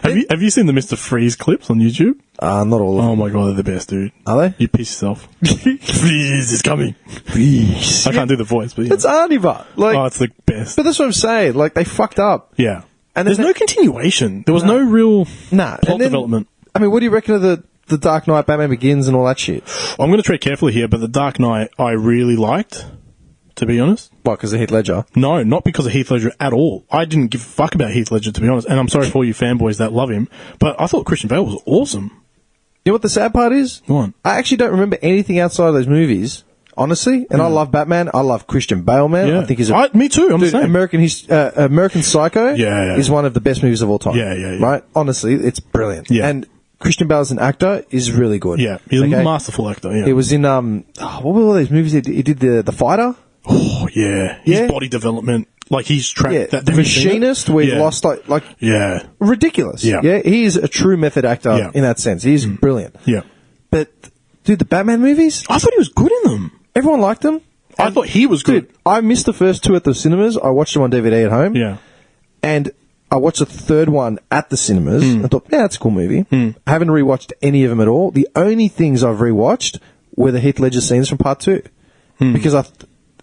Have you seen the Mr. Freeze clips on YouTube? Not all of them. Oh my god, they're the best, dude. Are they? You piss yourself. Freeze is coming. Freeze. I can't do the voice, but yeah. It's Arniva. Like, oh, it's the best. But that's what I'm saying. Like, they fucked up. Yeah. And there's no continuation. There was no real plot development. I mean, what do you reckon of the Dark Knight, Batman Begins, and all that shit? I'm going to tread carefully here, but the Dark Knight I really liked, to be honest. What, because of Heath Ledger? No, not because of Heath Ledger at all. I didn't give a fuck about Heath Ledger, to be honest, and I'm sorry for all you fanboys that love him, but I thought Christian Bale was awesome. You know what the sad part is? Go on. I actually don't remember anything outside of those movies, honestly, and I love Batman. I love Christian Bale, man. Yeah. I think he's me too, I'm the same. American Psycho is one of the best movies of all time. Yeah. Right? Honestly, it's brilliant. Yeah. And Christian Bale as an actor is really good. Yeah, he's a masterful actor. Yeah, he was in what were all these movies? He did the Fighter. Oh yeah, his body development, like he's tracked the Machinist, where he lost like ridiculous. Yeah, he is a true method actor in that sense. He's brilliant. Yeah, but dude, the Batman movies, I thought he was good in them. Everyone liked them. I thought he was good. Dude, I missed the first two at the cinemas. I watched them on DVD at home. Yeah, and I watched the third one at the cinemas. I thought, yeah, that's a cool movie. I haven't rewatched any of them at all. The only things I've rewatched were the Heath Ledger scenes from Part 2. Because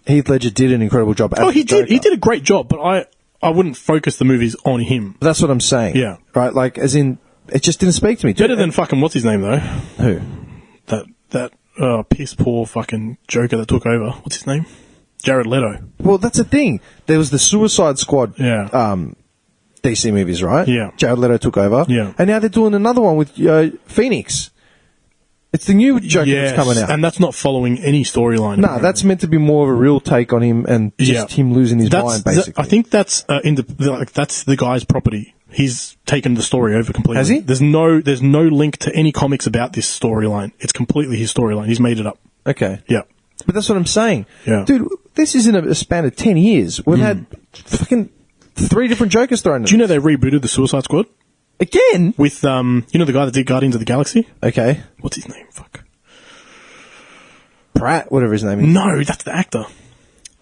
Heath Ledger did an incredible job. He did. He did a great job, but I wouldn't focus the movies on him. That's what I'm saying. Yeah. Right? Like, as in, it just didn't speak to me. Better than fucking, what's his name, though? Who? That piss poor fucking Joker that took over. What's his name? Jared Leto. Well, that's the thing. There was the Suicide Squad DC movies, right? Yeah. Jared Leto took over. Yeah. And now they're doing another one with Phoenix. It's the new Joker that's coming out. And that's not following any storyline. No, that's meant to be more of a real take on him and just him losing his mind, basically. I think that's that's the guy's property. He's taken the story over completely. Has he? There's no link to any comics about this storyline. It's completely his storyline. He's made it up. Okay. Yeah. But that's what I'm saying. Yeah. Dude, this is in a span of 10 years. We've had fucking 3 different Jokers thrown in. Do you know they rebooted the Suicide Squad? Again? With, you know the guy that did Guardians of the Galaxy? Okay. What's his name? Fuck. Pratt, whatever his name is. No, that's the actor.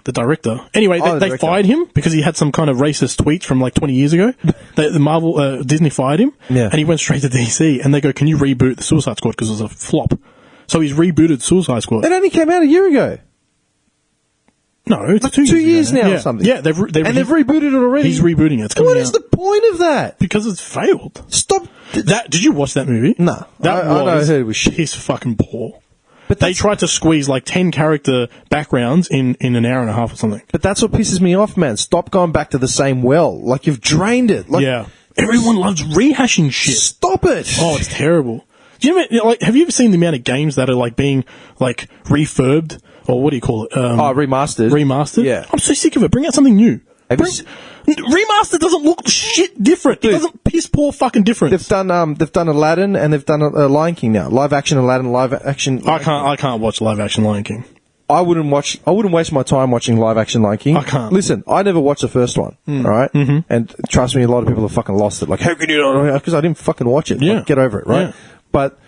The director. Anyway, they fired him because he had some kind of racist tweets from like 20 years ago. Disney fired him. Yeah. And he went straight to DC and they go, can you reboot the Suicide Squad because it was a flop? So he's rebooted Suicide Squad. It only came out a year ago. No, it's like 2 years now or something. Yeah, they've rebooted it already. He's rebooting it. It's coming What is the point of that? Because it's failed. Stop. Did you watch that movie? No. That I heard it was shit. Piss fucking poor. But they tried to squeeze like 10 character backgrounds in an hour and a half or something. But that's what pisses me off, man. Stop going back to the same well. Like, you've drained it. Like, yeah. Everyone loves rehashing shit. Stop it. Oh, it's terrible. Do you know, like, have you ever seen the amount of games that are like being like refurbed or what do you call it? Remastered. Remastered. Yeah. I'm so sick of it. Bring out something new. Remastered doesn't look shit different. Dude, it doesn't piss poor fucking difference. They've done Aladdin and they've done Lion King now. Live action Aladdin, live action. I can't watch live action Lion King. I wouldn't waste my time watching live action Lion King. I can't. Listen, I never watched the first one. All right? Mm-hmm. And trust me, a lot of people have fucking lost it. Like, how can you not? Because I didn't fucking watch it. Yeah. Like, get over it, right? Yeah. But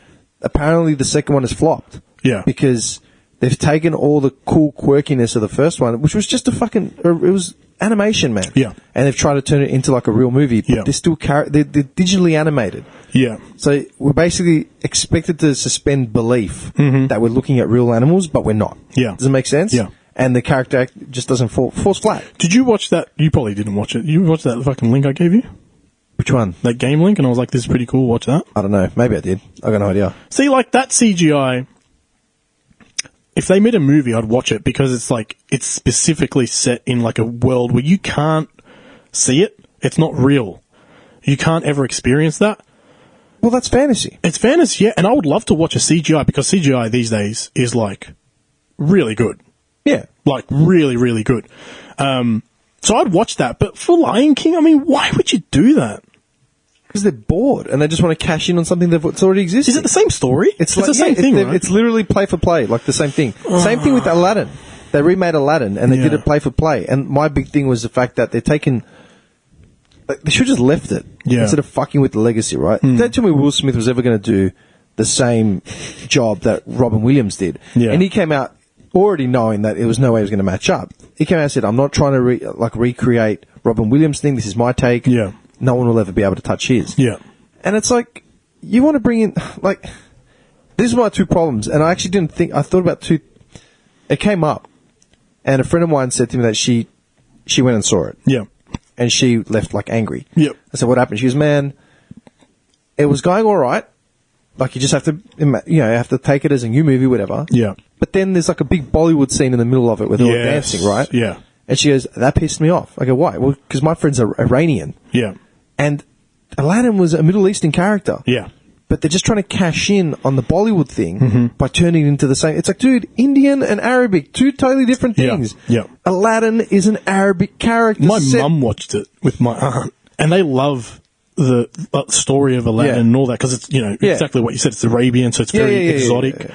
apparently the second one has flopped. Yeah. Because they've taken all the cool quirkiness of the first one, which was just it was animation, man. Yeah. And they've tried to turn it into like a real movie, but they're still they're digitally animated. Yeah. So we're basically expected to suspend belief that we're looking at real animals, but we're not. Yeah. Does it make sense? Yeah. And the character just doesn't falls flat. Did you watch that? You probably didn't watch it. You watched that fucking link I gave you? Which one? That game link, and I was like, this is pretty cool, watch that. I don't know. Maybe I did. I got no idea. See, like, that CGI, if they made a movie, I'd watch it because it's like, it's specifically set in like a world where you can't see it. It's not real. You can't ever experience that. Well, that's fantasy. It's fantasy, yeah, and I would love to watch a CGI because CGI these days is like really good. Yeah. Like, really, really good. So I'd watch that, but for Lion King, I mean, why would you do that? Because they're bored and they just want to cash in on something that's already existing. Is it the same story? It's the same thing, right? It's literally play for play, like the same thing. Same thing with Aladdin. They remade Aladdin and they did it play for play. And my big thing was the fact that they're taking... Like, they should have just left it instead of fucking with the legacy, right? Don't tell me Will Smith was ever going to do the same job that Robin Williams did. Yeah. And he came out already knowing that it was no way he was going to match up. He came out and said, I'm not trying to recreate Robin Williams' thing. This is my take. Yeah. No one will ever be able to touch his. Yeah. And it's like, you want to bring in, like, these are my two problems. And I actually didn't think, I thought about two, it came up. And a friend of mine said to me that she went and saw it. Yeah. And she left, like, angry. Yep. I said, what happened? She goes, man, it was going all right. Like, you just have to, you have to take it as a new movie, whatever. Yeah. But then there's like a big Bollywood scene in the middle of it where they're all dancing, right? Yeah. And she goes, that pissed me off. I go, why? Well, because my friend's Iranian. Yeah. And Aladdin was a Middle Eastern character. Yeah. But they're just trying to cash in on the Bollywood thing by turning it into the same. It's like, dude, Indian and Arabic, two totally different things. Yeah. Aladdin is an Arabic character. My mum watched it with my aunt, and they love the story of Aladdin and all that, because it's, exactly what you said. It's Arabian, so it's very exotic.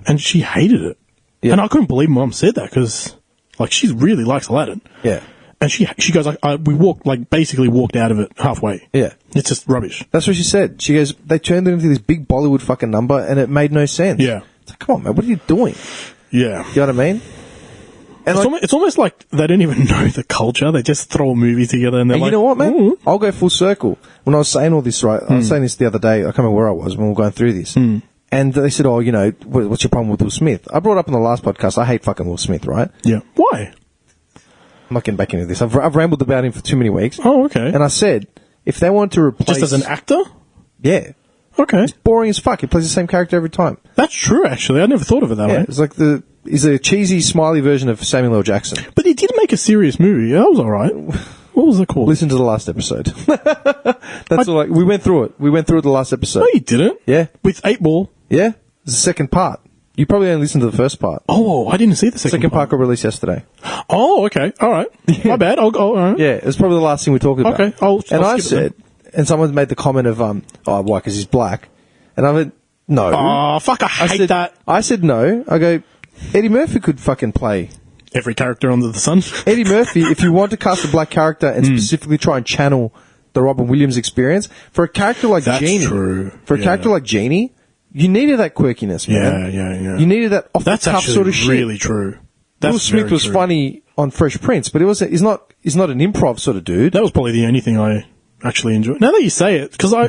And she hated it. Yeah. And I couldn't believe Mum said that, because, like, she really likes Aladdin. Yeah. And she goes, basically walked out of it halfway. Yeah. It's just rubbish. That's what she said. She goes, they turned it into this big Bollywood fucking number, and it made no sense. Yeah. It's like, come on, man, what are you doing? Yeah. You know what I mean? And it's almost like they don't even know the culture. They just throw a movie together and they're like, you know what, man? Ooh. I'll go full circle. When I was saying all this, right, I was saying this the other day, I can't remember where I was when we were going through this. And they said, what's your problem with Will Smith? I brought up in the last podcast, I hate fucking Will Smith, right? Yeah. Why? I'm not getting back into this. I've rambled about him for too many weeks. Oh, okay. And I said, if they wanted to replace... Just as an actor? Yeah. Okay. It's boring as fuck. He plays the same character every time. That's true, actually. I never thought of it that way. It's like he's a cheesy, smiley version of Samuel L. Jackson. But he did make a serious movie. Yeah, that was alright. What was it called? Listen to the last episode. That's all. We went through it. We went through it the last episode. No, you didn't. Yeah. With 8 Ball. Yeah. It's the second part. You probably only listened to the first part. Oh, I didn't see the second part got released yesterday. Oh, okay. All right. Yeah. My bad. I'll go. All right. Yeah, it was probably the last thing we talked about. Okay. I said, and someone made the comment of, why? Because he's black. And I went, no. Oh, fuck, I hate that. I said no. I go, Eddie Murphy could fucking play every character under the sun. Eddie Murphy, if you want to cast a black character and specifically try and channel the Robin Williams experience, for a character like Genie, character like Genie, you needed that quirkiness, man. Yeah. You needed that off-the-cuff sort of shit. That's really true. Will Smith was funny on Fresh Prince, but he's not an improv sort of dude. That was probably the only thing I actually enjoyed. Now that you say it, because I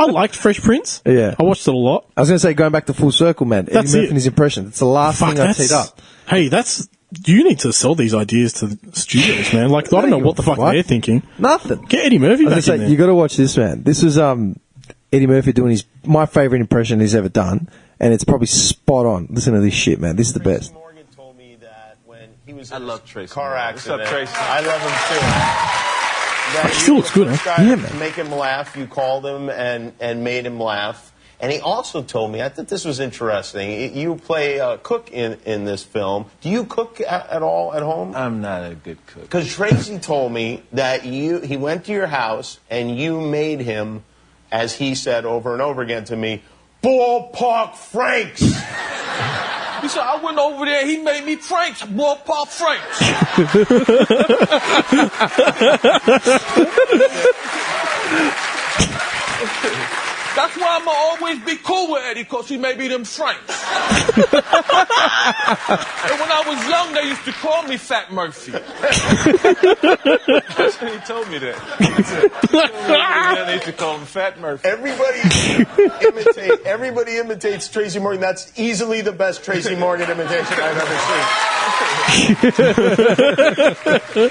liked Fresh Prince. Yeah. I watched it a lot. I was going to say, going back to full circle, man. Eddie Murphy and his impression. It's the last thing I teed up. Hey, you need to sell these ideas to the studios, man. Like, I don't know what the fuck they're thinking. Nothing. Get Eddie Murphy back in there. You got to watch this, man. This is Eddie Murphy doing my favourite impression he's ever done, and it's probably spot on. Listen to this shit, man. This is the best. Morgan told me that when he was in a car accident. What's up, Tracy? I love him too. He still looks good, huh? Yeah, man. To make him laugh, you called him and made him laugh. And he also told me, I thought this was interesting, you play cook in this film. Do you cook at all at home? I'm not a good cook. Because Tracy told me that he went to your house and you made him, as he said over and over again to me, ballpark Franks. He said, I went over there, he made me Franks, ballpark Franks. That's why I'ma always be cool with Eddie, because he made me them Franks. And when I was young, they used to call me Fat Murphy. That's when he told me that. They used to call him Fat Murphy. Everybody imitates Tracy Morgan. That's easily the best Tracy Morgan imitation I've ever seen.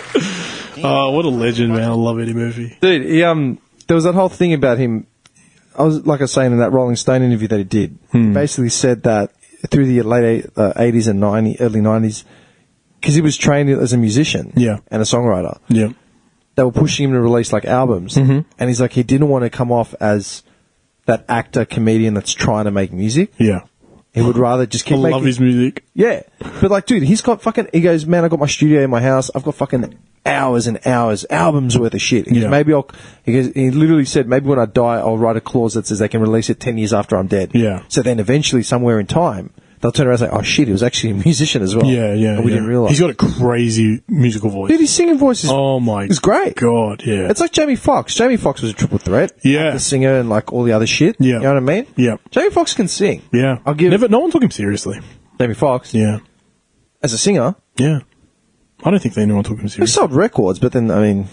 Oh, what a legend, man. I love Eddie Murphy. Dude, there was that whole thing about him. I was saying in that Rolling Stone interview that he did. He basically said that through the late 80s and early 90s, because he was trained as a musician and a songwriter. Yeah. They were pushing him to release albums, and he's like, he didn't want to come off as that actor comedian that's trying to make music. Yeah. He would rather just keep making... I love his music. Yeah. But dude, he's got fucking... He goes, man, I got my studio in my house. I've got fucking hours and hours, albums worth of shit. He goes, he literally said, maybe when I die, I'll write a clause that says they can release it 10 years after I'm dead. Yeah. So then eventually, somewhere in time, they'll turn around and say, oh shit, he was actually a musician as well. Yeah. And we didn't realise. He's got a crazy musical voice. Dude, his singing voice is... Oh my... It's great. God, yeah. It's like Jamie Foxx. Jamie Foxx was a triple threat. Yeah. The singer and all the other shit. Yeah. You know what I mean? Yeah. Jamie Foxx can sing. Yeah. No one took him seriously. Jamie Foxx? Yeah. As a singer? Yeah. I don't think anyone took him He seriously. sold records, but then, I mean,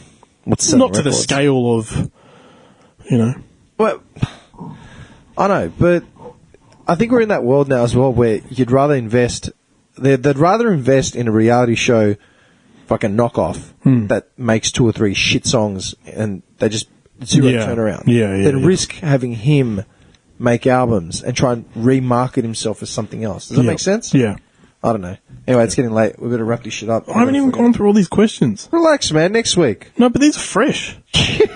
what's selling Not to records? the scale of, Well, I know, but I think we're in that world now as well where you'd rather invest... They'd rather invest in a reality show fucking knockoff that makes 2 or 3 shit songs and they just zero turnaround. Than risk having him make albums and try and remarket himself as something else. Does that make sense? Yeah. I don't know. Anyway, it's getting late. We better wrap this shit up. I haven't even gone through all these questions. Relax, man. Next week. No, but these are fresh. Did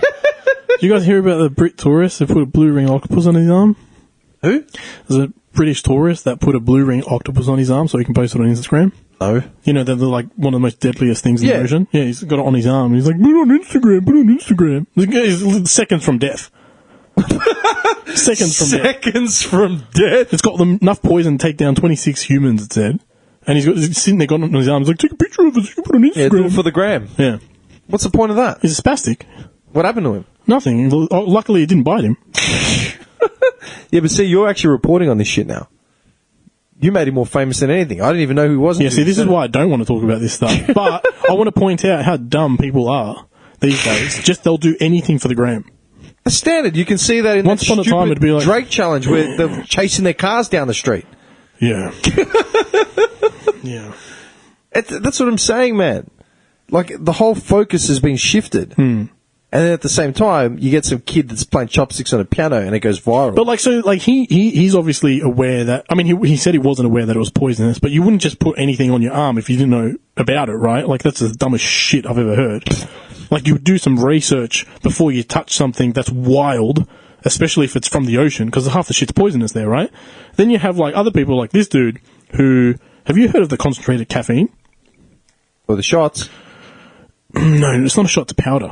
you guys hear about the Brit tourist that put a blue ring octopus on his arm? Who? There's a British tourist that put a blue ring octopus on his arm so he can post it on Instagram. No. You know, they're like one of the most deadliest things in the ocean. Yeah, he's got it on his arm. He's like, put it on Instagram. He's seconds from death. Seconds from death. It's got enough poison to take down 26 humans, it said. And he's sitting there, got it on his arm. He's like, take a picture of it, you can put it on Instagram. Yeah, do it for the gram. Yeah. What's the point of that? He's a spastic. What happened to him? Nothing. Luckily, it didn't bite him. Yeah, but see, you're actually reporting on this shit now. You made him more famous than anything. I didn't even know who he was. Yeah, see, this is why I don't want to talk about this stuff. But I want to point out how dumb people are these days. Just they'll do anything for the gram. A standard. You can see that in Once upon a time it'd be like Drake challenge where they're chasing their cars down the street. Yeah. Yeah. That's what I'm saying, man. Like, the whole focus has been shifted. And then at the same time, you get some kid that's playing chopsticks on a piano and it goes viral. But he's obviously aware that, I mean, he said he wasn't aware that it was poisonous, but you wouldn't just put anything on your arm if you didn't know about it, right? Like, that's the dumbest shit I've ever heard. Like, you would do some research before you touch something that's wild, especially if it's from the ocean, because half the shit's poisonous there, right? Then you have, like, other people like this dude who, have you heard of the concentrated caffeine? Or the shots? No, it's not a shot, it's a powder.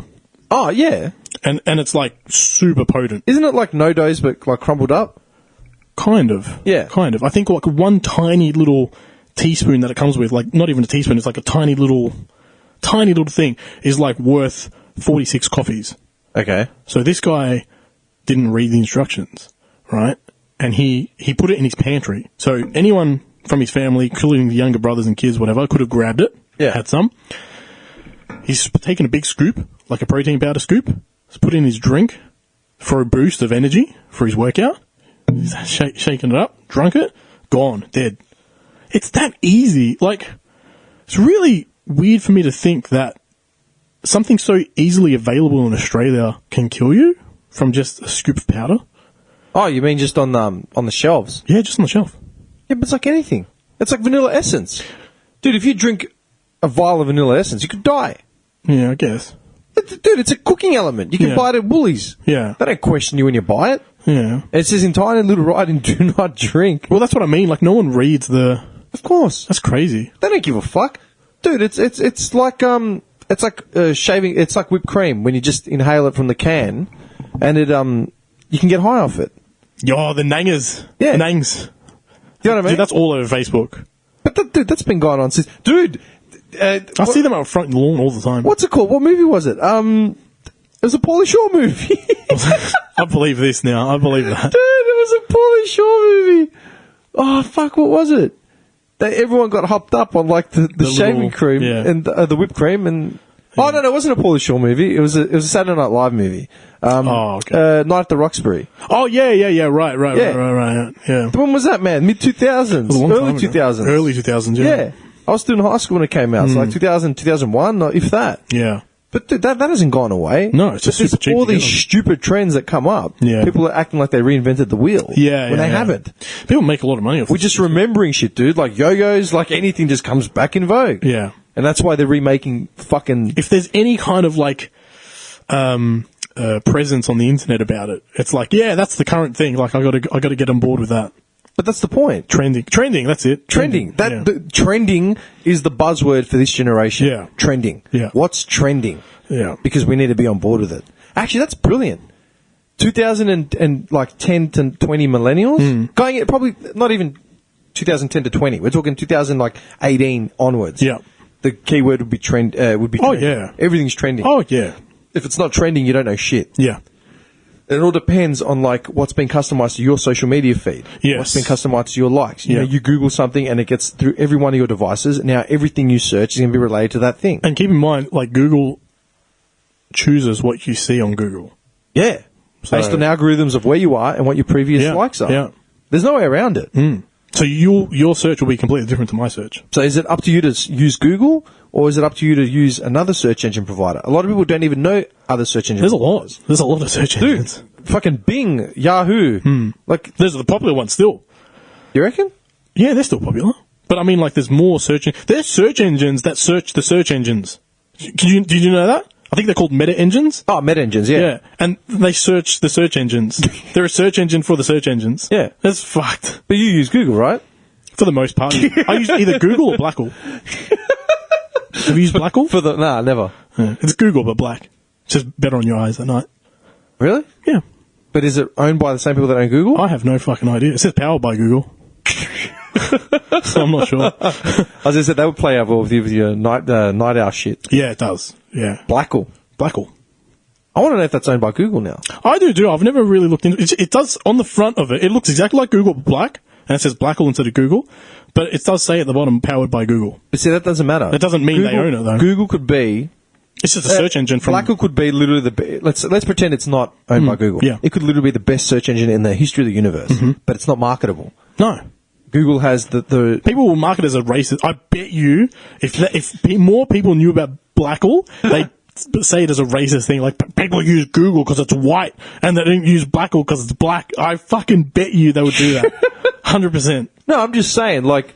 Oh, yeah. And it's like super potent. Isn't it like no-dose but like crumbled up? Kind of. Yeah. Kind of. I think like one tiny little teaspoon that it comes with, like not even a teaspoon, it's like a tiny little thing is like worth 46 coffees. Okay. So this guy didn't read the instructions, right? And he put it in his pantry. So anyone from his family, including the younger brothers and kids, whatever, could have grabbed it, had some. He's taken a big scoop, like a protein powder scoop, he's put in his drink for a boost of energy for his workout. He's shaken it up, drunk it, gone, dead. It's that easy. Like, it's really weird for me to think that something so easily available in Australia can kill you from just a scoop of powder. Oh, you mean just on the shelves? Yeah, just on the shelf. Yeah, but it's like anything. It's like vanilla essence. Dude, if you drink a vial of vanilla essence, you could die. Yeah, I guess. Dude, it's a cooking element. You can buy it at Woolies. Yeah. They don't question you when you buy it. Yeah. It says in tiny little writing, do not drink. Well, that's what I mean. Like, no one reads the... Of course. That's crazy. They don't give a fuck. Dude, it's like shaving, it's like whipped cream when you just inhale it from the can and it, you can get high off it. Yo, the nangers. Yeah. The nangs. You know what I mean? Dude, that's all over Facebook. But dude, that's been going on since... Dude... I see them out front lawn all the time. What's it called? What movie was it? It was a Pauly Shore movie. I believe this now. I believe that. Dude, it was a Pauly Shore movie. Oh, fuck, what was it? Everyone got hopped up on, like, the shaving cream and the whipped cream and... Oh, no, it wasn't a Pauly Shore movie. It was a Saturday Night Live movie. Okay. Night at the Roxbury. Oh, yeah. Right. Yeah. When was that, man? Mid-2000s? Early 2000s? Early 2000s, Yeah. I was still in high school when it came out, so like 2000, 2001, if that. Yeah. But dude, that hasn't gone away. No, it's just super cheap. All these stupid trends that come up. Yeah. People are acting like they reinvented the wheel. Yeah. When they haven't. People make a lot of money off it. We're just remembering shit, dude. Like yo-yos, like anything just comes back in vogue. Yeah. And that's why they're remaking fucking... If there's any kind of like, presence on the internet about it, it's like, yeah, that's the current thing. Like, I gotta get on board with that. But that's the point. Trending, that's it. Trending. Trending is the buzzword for this generation. Yeah. Trending. Yeah. What's trending? Yeah. Because we need to be on board with it. Actually, that's brilliant. 2010 to 20 millennials, going at probably not even 2010 to 20. We're talking 2018 onwards. Yeah. The keyword would be trend. Oh, yeah. Everything's trending. Oh, yeah. If it's not trending, you don't know shit. Yeah. It all depends on like what's been customized to your social media feed. Yes. What's been customized to your likes. You Yeah. know, you Google something and it gets through every one of your devices. Now everything you search is going to be related to that thing. And keep in mind, like, Google chooses what you see on Google. Yeah. So- Based on algorithms of where you are and what your previous likes are. Yeah. There's no way around it. So your search will be completely different to my search. So is it up to you to use Google or is it up to you to use another search engine provider? A lot of people don't even know other search engine There's a providers. lot. There's a lot of search engines. Dude, fucking Bing, Yahoo. Like, Those are the popular ones still. you reckon? Yeah, they're still popular. But I mean, like, there's more there's search engines that search the search engines. Did you know that? I think they're called meta engines. Oh, meta engines, yeah. Yeah, and they search the search engines. They're a search engine for the search engines. Yeah. That's fucked. But you use Google, right? For the most part. I use either Google or Blackle. Have you used Blackle? Nah, never. Yeah. It's Google, but black. It's just better on your eyes at night. Really? Yeah. But is it owned by the same people that own Google? I have no fucking idea. It says powered by Google. So I'm not sure. As I said, that would play out well with your night owl shit. Yeah, it does. Yeah. Blackle. I want to know if that's owned by Google now. I do. I've never really looked into it. It does, on the front of it, it looks exactly like Google, but black. And it says Blackle instead of Google. But it does say at the bottom, powered by Google. But see, that doesn't matter. That doesn't mean they own it, though. Google could be... It's just a search engine from... Blackle could be literally let's pretend it's not owned by Google. Yeah. It could literally be the best search engine in the history of the universe. But it's not marketable. No. Google has the... People will market it as a racist. I bet you, if more people knew about Blackle, they say it as a racist thing. Like, people use Google because it's white, and they don't use Blackle because it's black. I fucking bet you they would do that. 100%. No, I'm just saying, like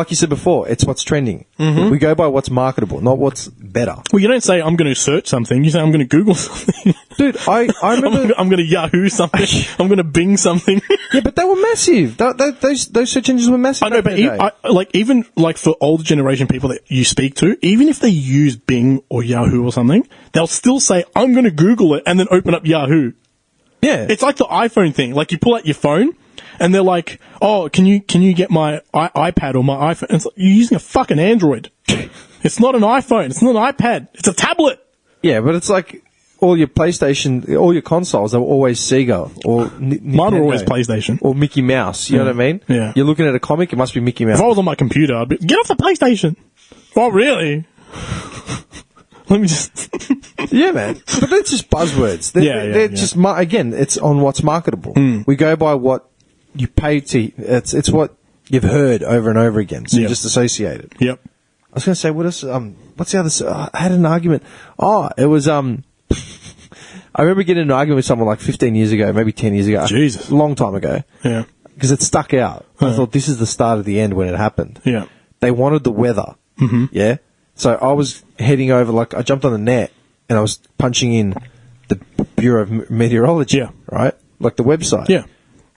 you said before, it's what's trending. We go by what's marketable, not what's better. Well, you don't say, I'm going to search something. You say, I'm going to Google something. Dude, I remember... I'm going to Yahoo something. I'm going to Bing something. Yeah, but they were massive. Those search engines were massive. I know, but even for older generation people that you speak to, even if they use Bing or Yahoo or something, they'll still say, I'm going to Google it, and then open up Yahoo. Yeah. It's like the iPhone thing. Like, you pull out your phone, and they're like, oh, can you get my iPad or my iPhone? And it's like, you're using a fucking Android. It's not an iPhone. It's not an iPad. It's a tablet. Yeah, but it's like all your PlayStation, all your consoles are always Sega or Mine were always PlayStation. Or Mickey Mouse. You know what I mean? Yeah. You're looking at a comic, it must be Mickey Mouse. If I was on my computer, I'd be, get off the PlayStation. Oh, really? Let me just... Yeah, man. But that's just buzzwords. They're just, again, it's on what's marketable. We go by what you pay to, it's what you've heard over and over again. So you just associate it. Yep. I was going to say, what else, what's the other, I had an argument. Oh, it was, I remember getting in an argument with someone like 15 years ago, maybe 10 years ago. Jesus. A long time ago. Yeah. Because it stuck out. I thought this is the start of the end when it happened. Yeah. They wanted the weather. Yeah. So I was heading over, I jumped on the net and I was punching in the Bureau of Meteorology. Yeah. Right? Like the website. Yeah.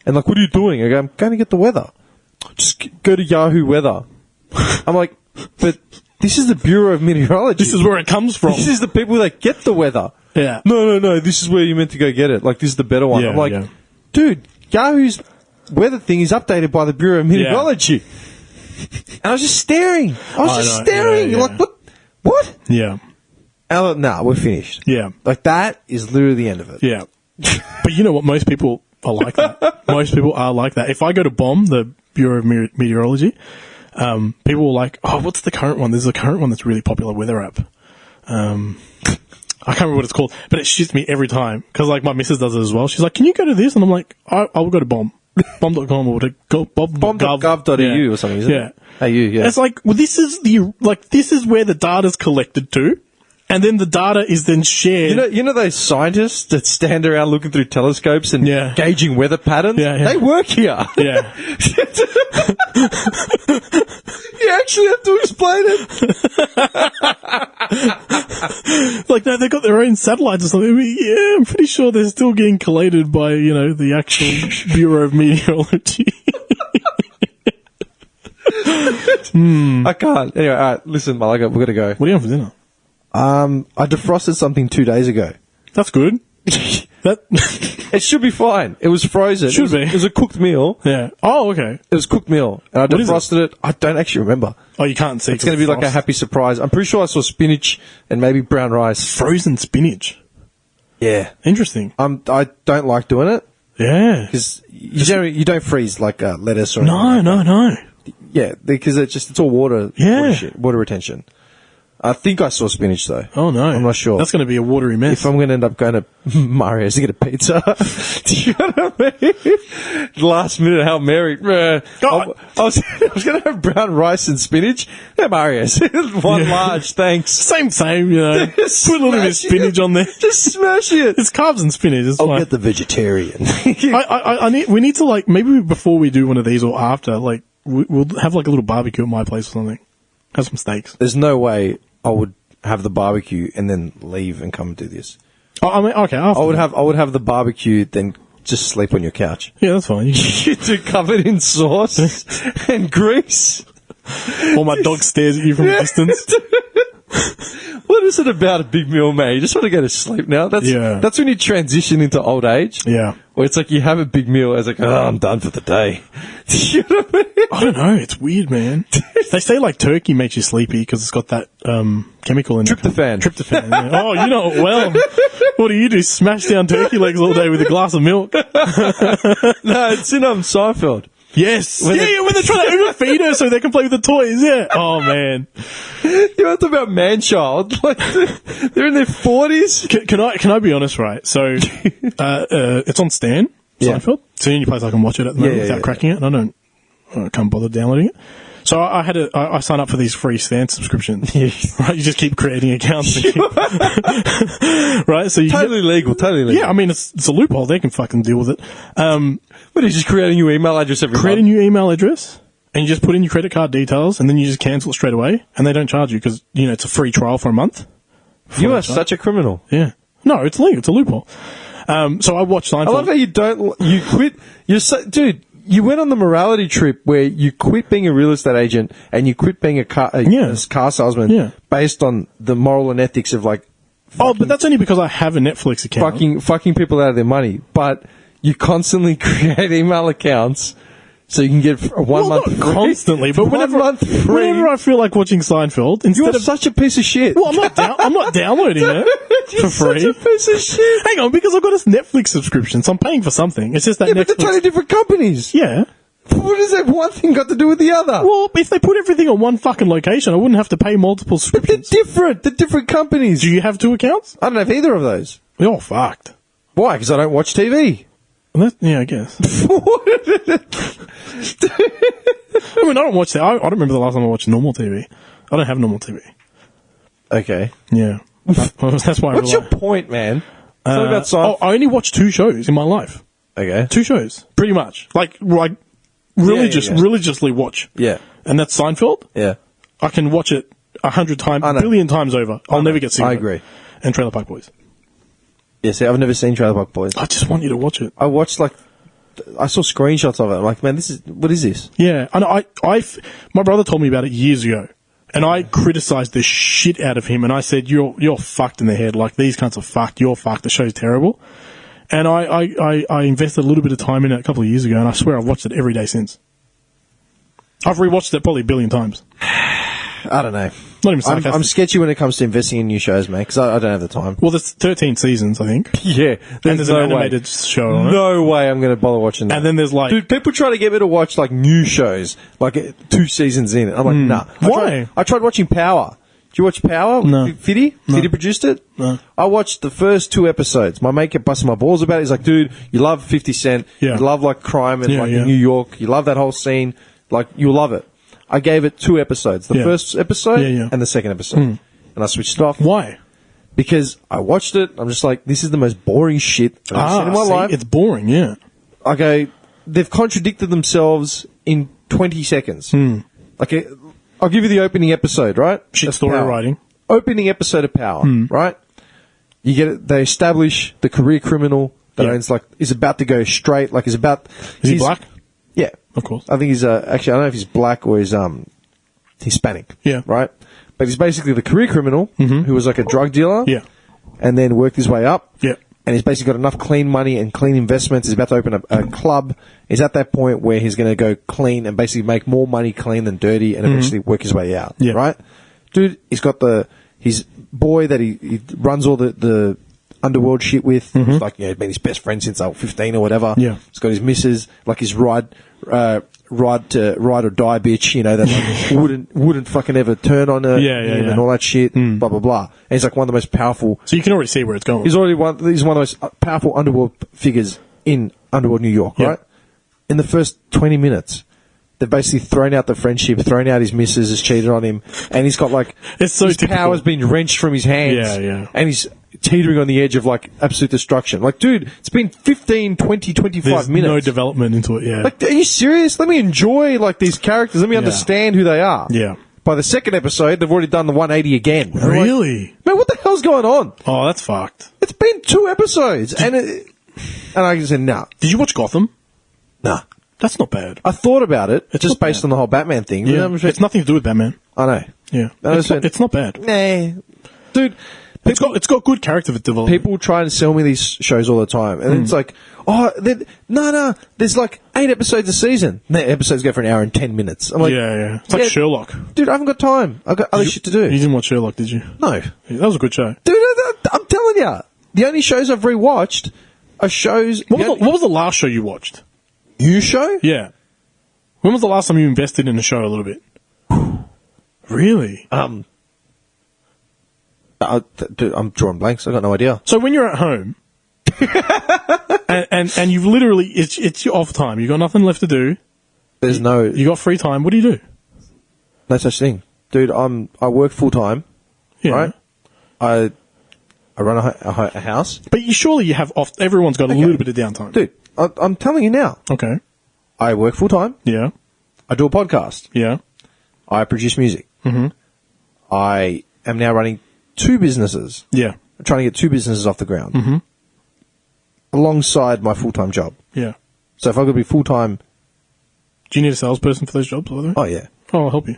And what are you doing? I go, I'm going to get the weather. Just go to Yahoo Weather. I'm like, but this is the Bureau of Meteorology. This is where it comes from. This is the people that get the weather. Yeah. No, this is where you're meant to go get it. Like, this is the better one. Yeah, I'm like, dude, Yahoo's weather thing is updated by the Bureau of Meteorology. And I was just staring. Yeah. Like, what? Yeah. Nah, we're finished. Yeah. Like, that is literally the end of it. Yeah. But you know what? Most people are like that. Most people are like that. If I go to BOM, the Bureau of Meteorology, people are like, oh, what's the current one? There's a current one that's really popular, weather app. I can't remember what it's called, but it shits me every time. Because, my missus does it as well. She's like, can you go to this? And I'm like, I will go to BOM. BOM.com or BOM.gov.au or something, isn't it? AU, yeah. It's like, well, this is where the data's collected to. And then the data is then shared. You know those scientists that stand around looking through telescopes and gauging weather patterns? Yeah. They work here. Yeah. You actually have to explain it. No, they've got their own satellites or something. Yeah, I'm pretty sure they're still getting collated by, the actual Bureau of Meteorology. I can't. Anyway, all right, listen, Malaka, we've got to go. What are you having for dinner? I defrosted something 2 days ago. That's good. It should be fine. It was frozen. Should be. It was a cooked meal. Yeah. Oh, okay. It was a cooked meal. And I defrosted it? I don't actually remember. Oh, you can't see. It's going to be like a happy surprise. I'm pretty sure I saw spinach and maybe brown rice. Frozen spinach. Yeah. Interesting. I don't like doing it. Yeah. Because you don't freeze like lettuce or anything. No. Yeah, because it's all water. Yeah. Water retention. I think I saw spinach though. Oh no, I'm not sure. That's going to be a watery mess. If I'm going to end up going to Mario's to get a pizza, do you know what I mean? Last minute, Hail Mary. I was going to have brown rice and spinach. Yeah, Mario's one large, thanks. Same. Put a little bit of spinach on there. Just smash it. It's carbs and spinach. It's I'll get the vegetarian. We need to maybe before we do one of these or after we'll have a little barbecue at my place or something. Have some steaks. There's no way I would have the barbecue and then leave and come and do this. Oh, I mean, okay. I would have the barbecue, then just sleep on your couch. Yeah, that's fine. You're covered in sauce and grease. Or my dog stares at you from a distance. What is it about a big meal, mate? You just want to go to sleep now? That's when you transition into old age. Yeah. Where it's like you have a big meal, it's like, I'm done for the day. You know what I mean? I don't know. It's weird, man. They say like turkey makes you sleepy because it's got that chemical in it. Tryptophan. Yeah. Oh, you know it well. What do? Smash down turkey legs all day with a glass of milk? No, it's in Seinfeld. Yes. When they're trying to overfeed her so they can play with the toys. Yeah. Oh, man. You want to talk about man-child? Like, they're in their 40s. Can I be honest, right? So, it's on Stan, Seinfeld. It's the only place I can watch it at the moment without cracking it, and I can't bother downloading it. So I signed up for these free Stan subscriptions. Right? You just keep creating accounts. Right? So totally legal. Yeah, I mean, it's a loophole. They can fucking deal with it. But you just create a new email address every month? Create a new email address, and you just put in your credit card details, and then you just cancel it straight away, and they don't charge you because, it's a free trial for a month. You are such a criminal. Yeah. No, it's legal. It's a loophole. So I watched Seinfeld. I love how you quit. Dude, you went on the morality trip where you quit being a real estate agent and you quit being a car salesman based on the moral and ethics of like. But that's only because I have a Netflix account. Fucking people out of their money. But you constantly create email accounts so you can get month free. Not constantly, but whenever I feel like watching Seinfeld, you're such a piece of shit. Well, I'm not downloading it for free. Such a piece of shit. Hang on, because I've got a Netflix subscription, so I'm paying for something. It's just that Netflix. But they're totally different companies. Yeah. What does that one thing got to do with the other? Well, if they put everything on one fucking location, I wouldn't have to pay multiple subscriptions. But they're different. They're different companies. Do you have two accounts? I don't have either of those. You're fucked. Why? Because I don't watch TV. Yeah, I guess. I mean, I don't watch that. I don't remember the last time I watched normal TV. I don't have normal TV. Okay. Yeah. That's why. What's your point, man? Tell me about Seinfeld. I only watched 2 shows in my life. Okay. 2 shows, pretty much. Like religiously watch. Yeah. And that's Seinfeld. Yeah. I can watch it 100 times, a billion times over. I'll never get sick of it. I agree. And Trailer Park Boys. Yeah, see, I've never seen Trailer Park Boys. I just want you to watch it. I watched, I saw screenshots of it. I'm like, man, what is this? Yeah. And my brother told me about it years ago. And I criticized the shit out of him. And I said, you're fucked in the head. Like, these cunts are fucked. You're fucked. The show's terrible. And I invested a little bit of time in it a couple of years ago. And I swear I've watched it every day since. I've rewatched it probably 1 billion times. I don't know. Not even sarcastic. I'm sketchy when it comes to investing in new shows, mate, because I don't have the time. Well, there's 13 seasons, I think. Yeah. And there's an animated show on it. No way I'm going to bother watching that. And then there's Dude, people try to get me to watch, new shows, 2 seasons in. I'm like, nah. Why? I tried watching Power. Did you watch Power? No. Fiddy? No. Fiddy produced it? No. I watched the first 2 episodes. My mate kept busting my balls about it. He's like, dude, you love 50 Cent. Yeah. You love, crime and, Yeah. New York. You love that whole scene. You'll love it. I gave it 2 episodes. The first episode and the second episode. And I switched it off. Why? Because I watched it. I'm just like, this is the most boring shit I've ever seen in my life. It's boring, yeah. I go, they've contradicted themselves in 20 seconds. I'll give you the opening episode, right? Shit story writing. Opening episode of Power, right? You get it. They establish the career criminal that owns, is about to go straight, is he black? Yeah. Of course. I think he's, actually, I don't know if he's black or he's, Hispanic. Yeah. Right? But he's basically the career criminal who was a drug dealer. Yeah. And then worked his way up. Yeah. And he's basically got enough clean money and clean investments. He's about to open a club. He's at that point where he's going to go clean and basically make more money clean than dirty and eventually work his way out. Yeah. Right? Dude, he's got his boy that he runs all the underworld shit with. He's he's been his best friend since I was 15 or whatever. Yeah. He's got his missus, his ride or die bitch, that wouldn't fucking ever turn on her and all that shit, blah blah blah. And he's one of the most powerful. So you can already see where it's going. He's one of the most powerful underworld figures in underworld New York, right? In the first 20 minutes, they've basically thrown out the friendship, thrown out his missus, has cheated on him, and he's got it's so his typical. power's been wrenched from his hands. Yeah. And he's teetering on the edge of absolute destruction. Dude, it's been 15, 20, 25 There's minutes. no development into it, yeah. Are you serious? Let me enjoy these characters. Let me understand who they are. Yeah. By the second episode, they've already done the 180 again. Really? Man, what the hell's going on? Oh, that's fucked. It's been 2 episodes, and And I said, nah. Did you watch Gotham? Nah. That's not bad. I thought about it, It's just not based bad. on the whole Batman thing. Yeah. It's nothing to do with Batman. I know. Yeah. And It's not bad. Nah. Dude, It's got good character development. people try and sell me these shows all the time. And it's like, no, there's like 8 episodes a season. The episodes go for an hour and 10 minutes. I'm like, yeah. It's like Sherlock. Dude, I haven't got time. I've got other shit to do. You didn't watch Sherlock, did you? No. Yeah, that was a good show. Dude, I'm telling you, the only shows I've rewatched are shows. What was the last show you watched? New show? Yeah. When was the last time you invested in a show a little bit? Really? Dude, I'm drawing blanks. I got no idea. So when you're at home, and you've literally it's your off time. You got nothing left to do. You got free time. What do you do? No such thing, dude. I work full time. Yeah. Right. I run a house. But surely you have off. Everyone's got a little bit of downtime, dude. I'm telling you now. Okay. I work full time. Yeah. I do a podcast. Yeah. I produce music. Mm-hmm. I am now running 2 businesses. Yeah. I'm trying to get 2 businesses off the ground. Mm-hmm. Alongside my full-time job. Yeah. So if I've got to be full-time... Do you need a salesperson for those jobs, by the way? Oh, yeah. Oh, I'll help you.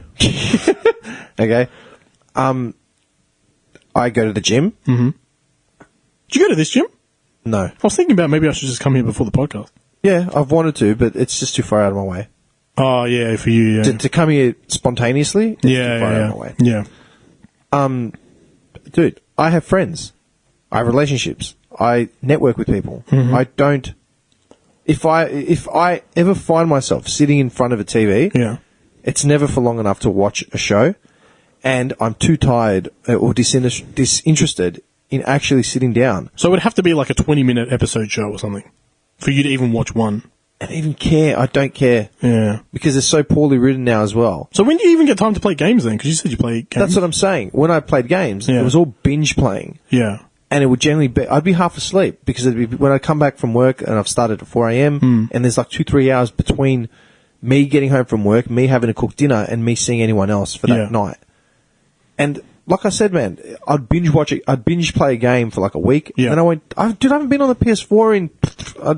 Okay. I go to the gym. Mm-hmm. Did you go to this gym? No. I was thinking about maybe I should just come here before the podcast. Yeah, I've wanted to, but it's just too far out of my way. Oh, yeah, for you, yeah. To come here spontaneously, it's too far out of my way. Yeah. Dude, I have friends. I have relationships. I network with people. Mm-hmm. I don't... If I ever find myself sitting in front of a TV, yeah, it's never for long enough to watch a show, and I'm too tired or disinterested in actually sitting down. So it would have to be like a 20-minute episode show or something for you to even watch one. And even care. I don't care. Yeah. Because it's so poorly written now as well. So when do you even get time to play games then? Because you said you play games. That's what I'm saying. When I played games, it was all binge playing. Yeah. And it would generally be, I'd be half asleep because it'd be when I come back from work and I've started at 4 a.m. And there's like 2-3 hours between me getting home from work, me having to cook dinner, and me seeing anyone else for that night. And like I said, man, I'd binge watch it. I'd binge play a game for like a week. Yeah. And then I went, I haven't been on the PS4 in, I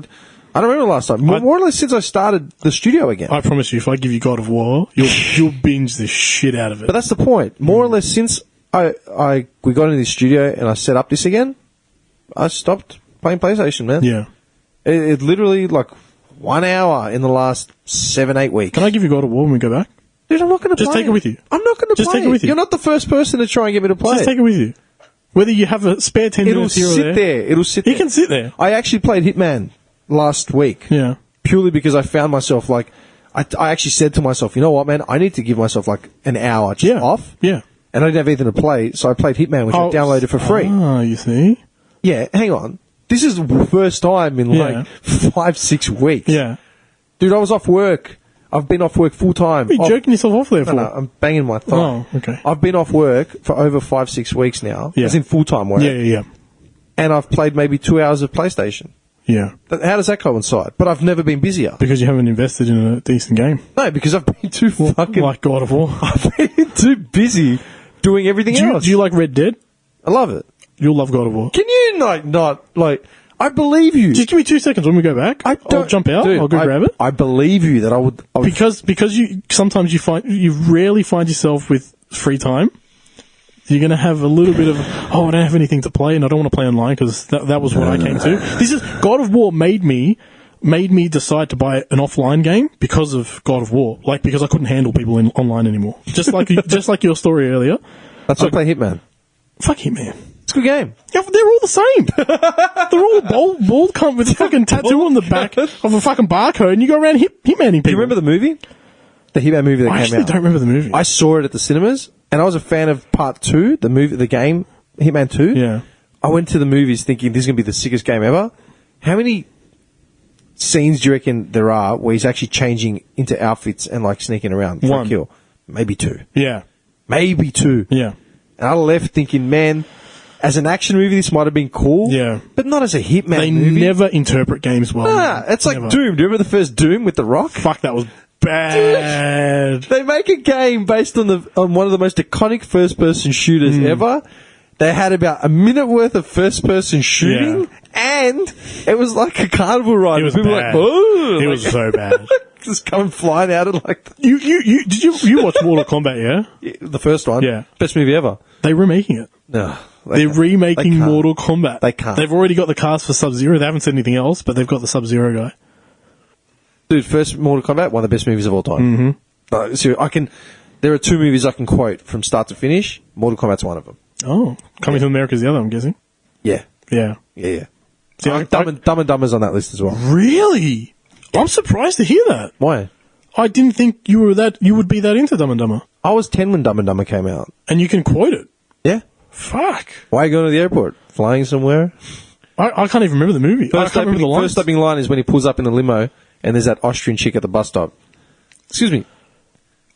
don't remember the last time. More or less since I started the studio again. I promise you, if I give you God of War, you'll binge the shit out of it. But that's the point. More or less since we got into the studio and I set up this again, I stopped playing PlayStation, man. Yeah. It literally like 1 hour in the last 7-8 weeks. Can I give you God of War when we go back? Dude, I'm not going to play Just take it with you. I'm not going to play Just take it with you. You're not the first person to try and get me to play Just take it with you. Whether you have a spare 10 minutes here or there. It'll sit there. You can sit there. I actually played Hitman last week. Yeah. Purely because I found myself like, I actually said to myself, you know what, man, I need to give myself like an hour just off. Yeah. And I didn't have anything to play, so I played Hitman, which I downloaded for free. Ah, you see? Yeah, hang on. This is the first time in like 5-6 weeks. Yeah. Dude, I was off work. I've been off work full time. What are you jerking yourself off there for? No, I'm banging my thigh. Oh, okay. I've been off work for over 5-6 weeks now. Yeah. As in full-time work. Yeah. And I've played maybe 2 hours of PlayStation. Yeah. How does that coincide? But I've never been busier. Because you haven't invested in a decent game. No, because I've been too fucking... Like God of War. I've been too busy doing everything else. Do you like Red Dead? I love it. You'll love God of War. Can you not I believe you. Just give me 2 seconds when we go back. I'll jump out. Dude, I'll go grab it. I believe you that I would... Because sometimes you rarely find yourself with free time. You're going to have a little bit of, I don't have anything to play and I don't want to play online because that was what I came to. This is, God of War made me decide to buy an offline game because of God of War. Like, because I couldn't handle people online anymore. Just like your story earlier. That's why I play Hitman. Fuck Hitman. It's a good game. Yeah, they're all the same. They're all bald cunt with a fucking tattoo on the back of a fucking barcode and you go around Hitmaning people. Do you remember the movie? The Hitman movie that came out? I actually don't remember the movie. I saw it at the cinemas. And I was a fan of part 2, the game, Hitman 2. Yeah. I went to the movies thinking this is going to be the sickest game ever. How many scenes do you reckon there are where he's actually changing into outfits and like sneaking around for a kill? Maybe 2. Yeah. Maybe 2. Yeah. And I left thinking, man, as an action movie, this might have been cool. Yeah. But not as a Hitman they movie. They never interpret games well. Nah, it's like Doom. Do you remember the first Doom with The Rock? Fuck, that was bad. Dude, they make a game based on one of the most iconic first-person shooters ever. They had about a minute worth of first-person shooting, And it was like a carnival ride. It was People bad. were like, "Whoa!" It was so bad. Just coming flying out of like You watch Mortal Kombat, yeah? the first one. Yeah. Best movie ever. They're remaking it. No, They're remaking They can't. Mortal Kombat. They can't. They've already got the cast for Sub-Zero. They haven't said anything else, but they've got the Sub-Zero guy. Dude, first Mortal Kombat, one of the best movies of all time. Mm-hmm. So there are two movies I can quote from start to finish. Mortal Kombat's one of them. Oh, Coming to America's the other, I'm guessing. Yeah. Yeah. Yeah. See, Dumb and Dumber's on that list as well. Really? I'm surprised to hear that. Why? I didn't think you would be that into Dumb and Dumber. I was 10 when Dumb and Dumber came out. And you can quote it. Yeah. Fuck. Why are you going to the airport? Flying somewhere? I can't even remember the movie. I can't remember the lines. First opening line is when he pulls up in the limo and there's that Austrian chick at the bus stop. Excuse me. Do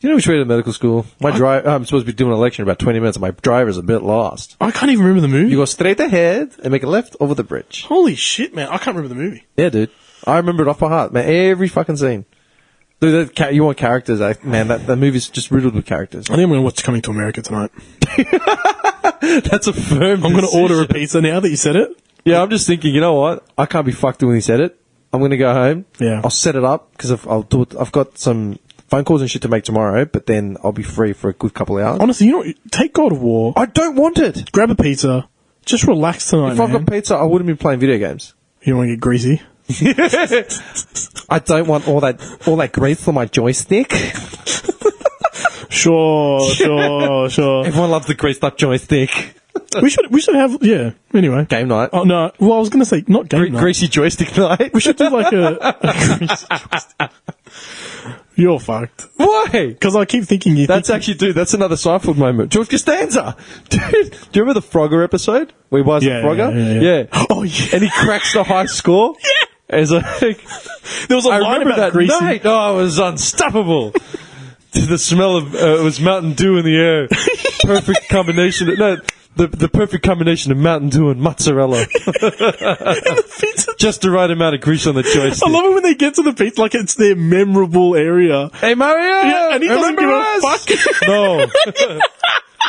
you know which way to medical school? I'm supposed to be doing an lecture in about 20 minutes and my driver's a bit lost. I can't even remember the movie. You go straight ahead and make a left over the bridge. Holy shit, man. I can't remember the movie. Yeah, dude. I remember it off by heart, man. Every fucking scene. Dude, you want characters, man. That movie's just riddled with characters. I think I'm going to watch Coming to America tonight. That's a firm I'm going to order a pizza now that you said it. Yeah, I'm just thinking, you know what? I can't be fucked when he said it. I'm going to go home. Yeah. I'll set it up because I've got some phone calls and shit to make tomorrow, but then I'll be free for a good couple of hours. Honestly, you know what? Take God of War. I don't want it. Grab a pizza. Just relax tonight, If I've got pizza, I wouldn't be playing video games. You don't want to get greasy? I don't want all that grease on my joystick. Sure. Everyone loves the greased up joystick. we should have, yeah, anyway. Game night. Oh, no. Well, I was going to say, not game night. Greasy joystick night. We should do like a greasy joystick. You're fucked. Why? Because I keep thinking that's another Seinfeld moment. George Costanza. Dude, do you remember the Frogger episode? Where he buys the Frogger? Yeah. Oh, yeah. And he cracks the high score? Yeah. As like, there was a line about that greasy. night. Oh, it was unstoppable. The smell of it was Mountain Dew in the air. Perfect combination. The perfect combination of Mountain Dew and mozzarella. Just the right amount of grease on the joystick. I love it when they get to the pizza, like it's their memorable area. Hey Mario! Yeah, and he doesn't give a fuck. No.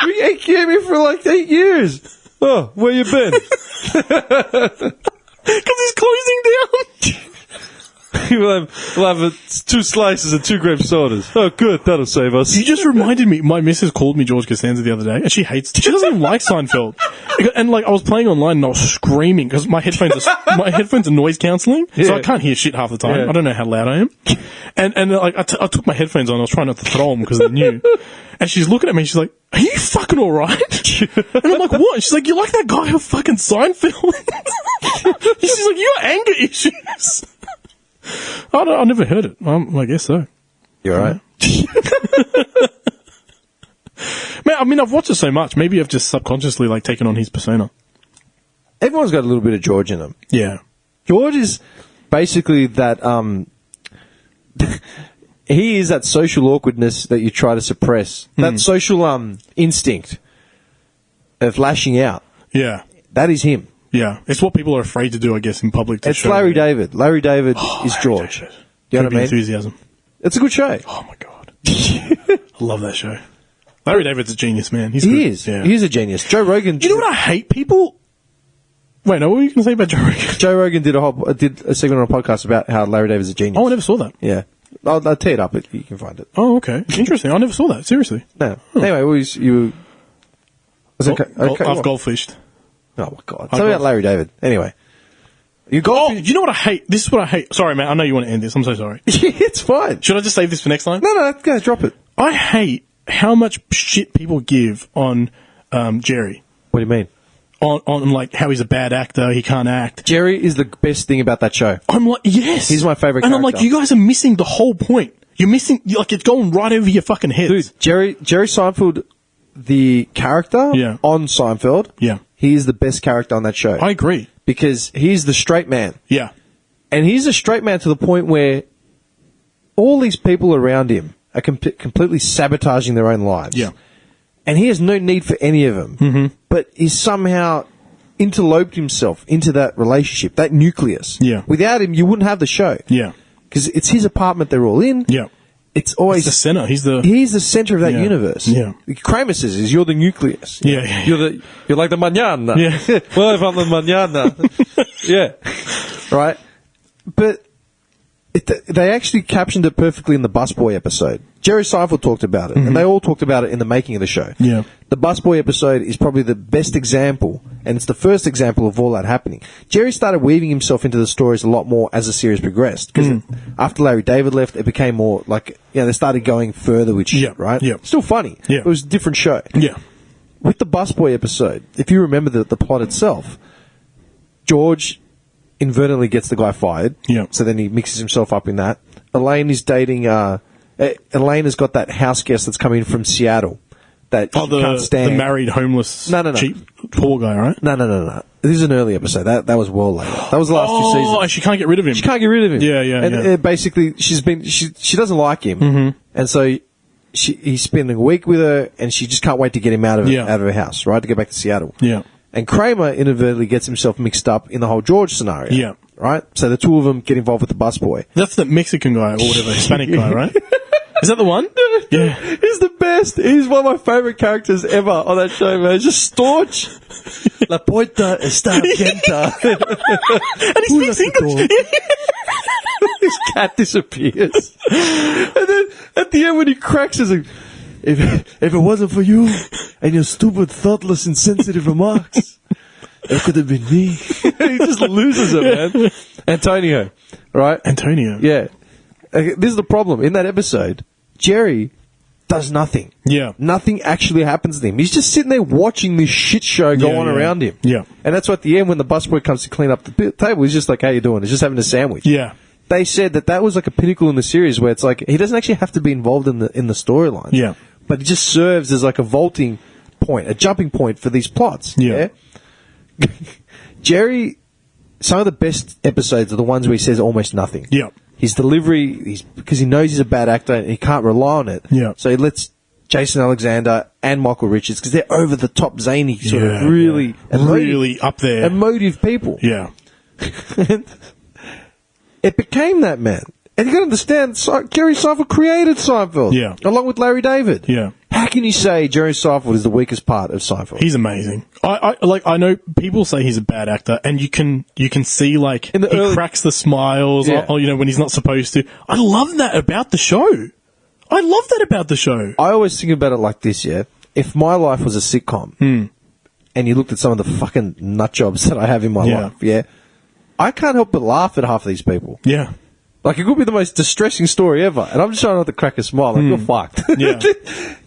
He gave me for like 8 years. Oh, where you been? Because he's closing down. We'll have 2 slices and 2 grape sodas. Oh, good. That'll save us. You just reminded me. My missus called me George Costanza the other day, and she doesn't even like Seinfeld. And like I was playing online and I was screaming because my headphones are noise cancelling, so I can't hear shit half the time. Yeah. I don't know how loud I am. And like I took my headphones on. I was trying not to throw them because they're new. And she's looking at me. And she's like, "Are you fucking all right?" And I'm like, "What?" And she's like, "You like that guy of fucking Seinfeld?" She's like, "You got anger issues." I never heard it. I guess so. You're right. Man, I mean, I've watched it so much. Maybe I've just subconsciously like taken on his persona. Everyone's got a little bit of George in them. Yeah. George is basically that. He is that social awkwardness that you try to suppress. That social instinct of lashing out. Yeah. That is him. Yeah, it's what people are afraid to do, I guess, in public. It's Larry David. Larry David is George. David. You know what I mean? Enthusiasm. It's a good show. Oh my god, I love that show. Larry David's a genius, man. He is. Yeah. He is a genius. Joe Rogan. You know what I hate? People. Wait, no. What were you going to say about Joe Rogan? Joe Rogan did a segment on a podcast about how Larry David's a genius. Oh, I never saw that. Yeah, I'll tee it up. You can find it. Oh, okay. Interesting. I never saw that. Seriously. No. Anyway, you. I've goldfished. Oh my god! Tell me about Larry David. Anyway, you you know what I hate? This is what I hate. Sorry, man. I know you want to end this. I'm so sorry. It's fine. Should I just save this for next time? No. Go drop it. I hate how much shit people give on Jerry. What do you mean? On like how he's a bad actor, he can't act. Jerry is the best thing about that show. I'm like, yes, he's my favorite. And character. I'm like, you guys are missing the whole point. You're missing, like, it's going right over your fucking heads. Dude, Jerry Seinfeld, the character on Seinfeld. Yeah. He is the best character on that show. I agree. Because he's the straight man. Yeah. And he's a straight man to the point where all these people around him are completely sabotaging their own lives. Yeah. And he has no need for any of them. Mm-hmm. But he's somehow interloped himself into that relationship, that nucleus. Yeah. Without him, you wouldn't have the show. Yeah. Because it's his apartment they're all in. Yeah. it's always the center. He's the center of that universe. Yeah. Kramer says you're the nucleus. Yeah. You're like the mañana. Yeah. Well, if I'm the mañana. Yeah. Right. But they actually captioned it perfectly in the Busboy episode. Jerry Seinfeld talked about it, and they all talked about it in the making of the show. Yeah. The Busboy episode is probably the best example, and it's the first example of all that happening. Jerry started weaving himself into the stories a lot more as the series progressed, because after Larry David left, it became more like, they started going further with shit, right? Yeah. Still funny. Yeah. It was a different show. Yeah. With the Busboy episode, if you remember the plot itself, George inadvertently gets the guy fired. Yeah. So then he mixes himself up in that. Elaine is dating. Elaine has got that house guest that's coming from Seattle that she can't stand. The married homeless, No. cheap, poor guy, right? No. This is an early episode. That was well later. That was the last 2 seasons. Oh, she can't get rid of him. She can't get rid of him. Yeah. And basically, she doesn't like him, and so he's spending a week with her, and she just can't wait to get him out of her house, right, to go back to Seattle. Yeah. And Kramer inadvertently gets himself mixed up in the whole George scenario. Yeah. Right? So the two of them get involved with the busboy. That's the Mexican guy or whatever, Hispanic guy, right? Is that the one? Yeah. He's the best. He's one of my favourite characters ever on that show, man. He's just staunch. La puerta está abierta. And he speaks English. His cat disappears. And then at the end when he cracks, he's like, if it wasn't for you and your stupid, thoughtless, insensitive remarks, it could have been me. He just loses it, man. Antonio, right? Antonio. Yeah. This is the problem. In that episode, Jerry does nothing. Yeah. Nothing actually happens to him. He's just sitting there watching this shit show go on around him. Yeah. And that's why at the end when the busboy comes to clean up the table, he's just like, how you doing? He's just having a sandwich. Yeah. They said that was like a pinnacle in the series where it's like he doesn't actually have to be involved in the storyline. Yeah. But it just serves as like a vaulting point, a jumping point for these plots. Yeah. Jerry, some of the best episodes are the ones where he says almost nothing. Yeah. His delivery, because he knows he's a bad actor and he can't rely on it. Yeah. So he lets Jason Alexander and Michael Richards, because they're over the top zany, sort of really up there. Emotive people. Yeah. It became that, man. And you got to understand, Jerry Seinfeld created Seinfeld. Yeah. Along with Larry David. Yeah. How can you say Jerry Seinfeld is the weakest part of Seinfeld? He's amazing. I know people say he's a bad actor, and you can see like he cracks the smiles, or when he's not supposed to. I love that about the show. I always think about it like this, yeah. If my life was a sitcom, and you looked at some of the fucking nut jobs that I have in my life, I can't help but laugh at half of these people. Yeah. Like, it could be the most distressing story ever, and I'm just trying not to crack a smile. Like, you're fucked. Yeah.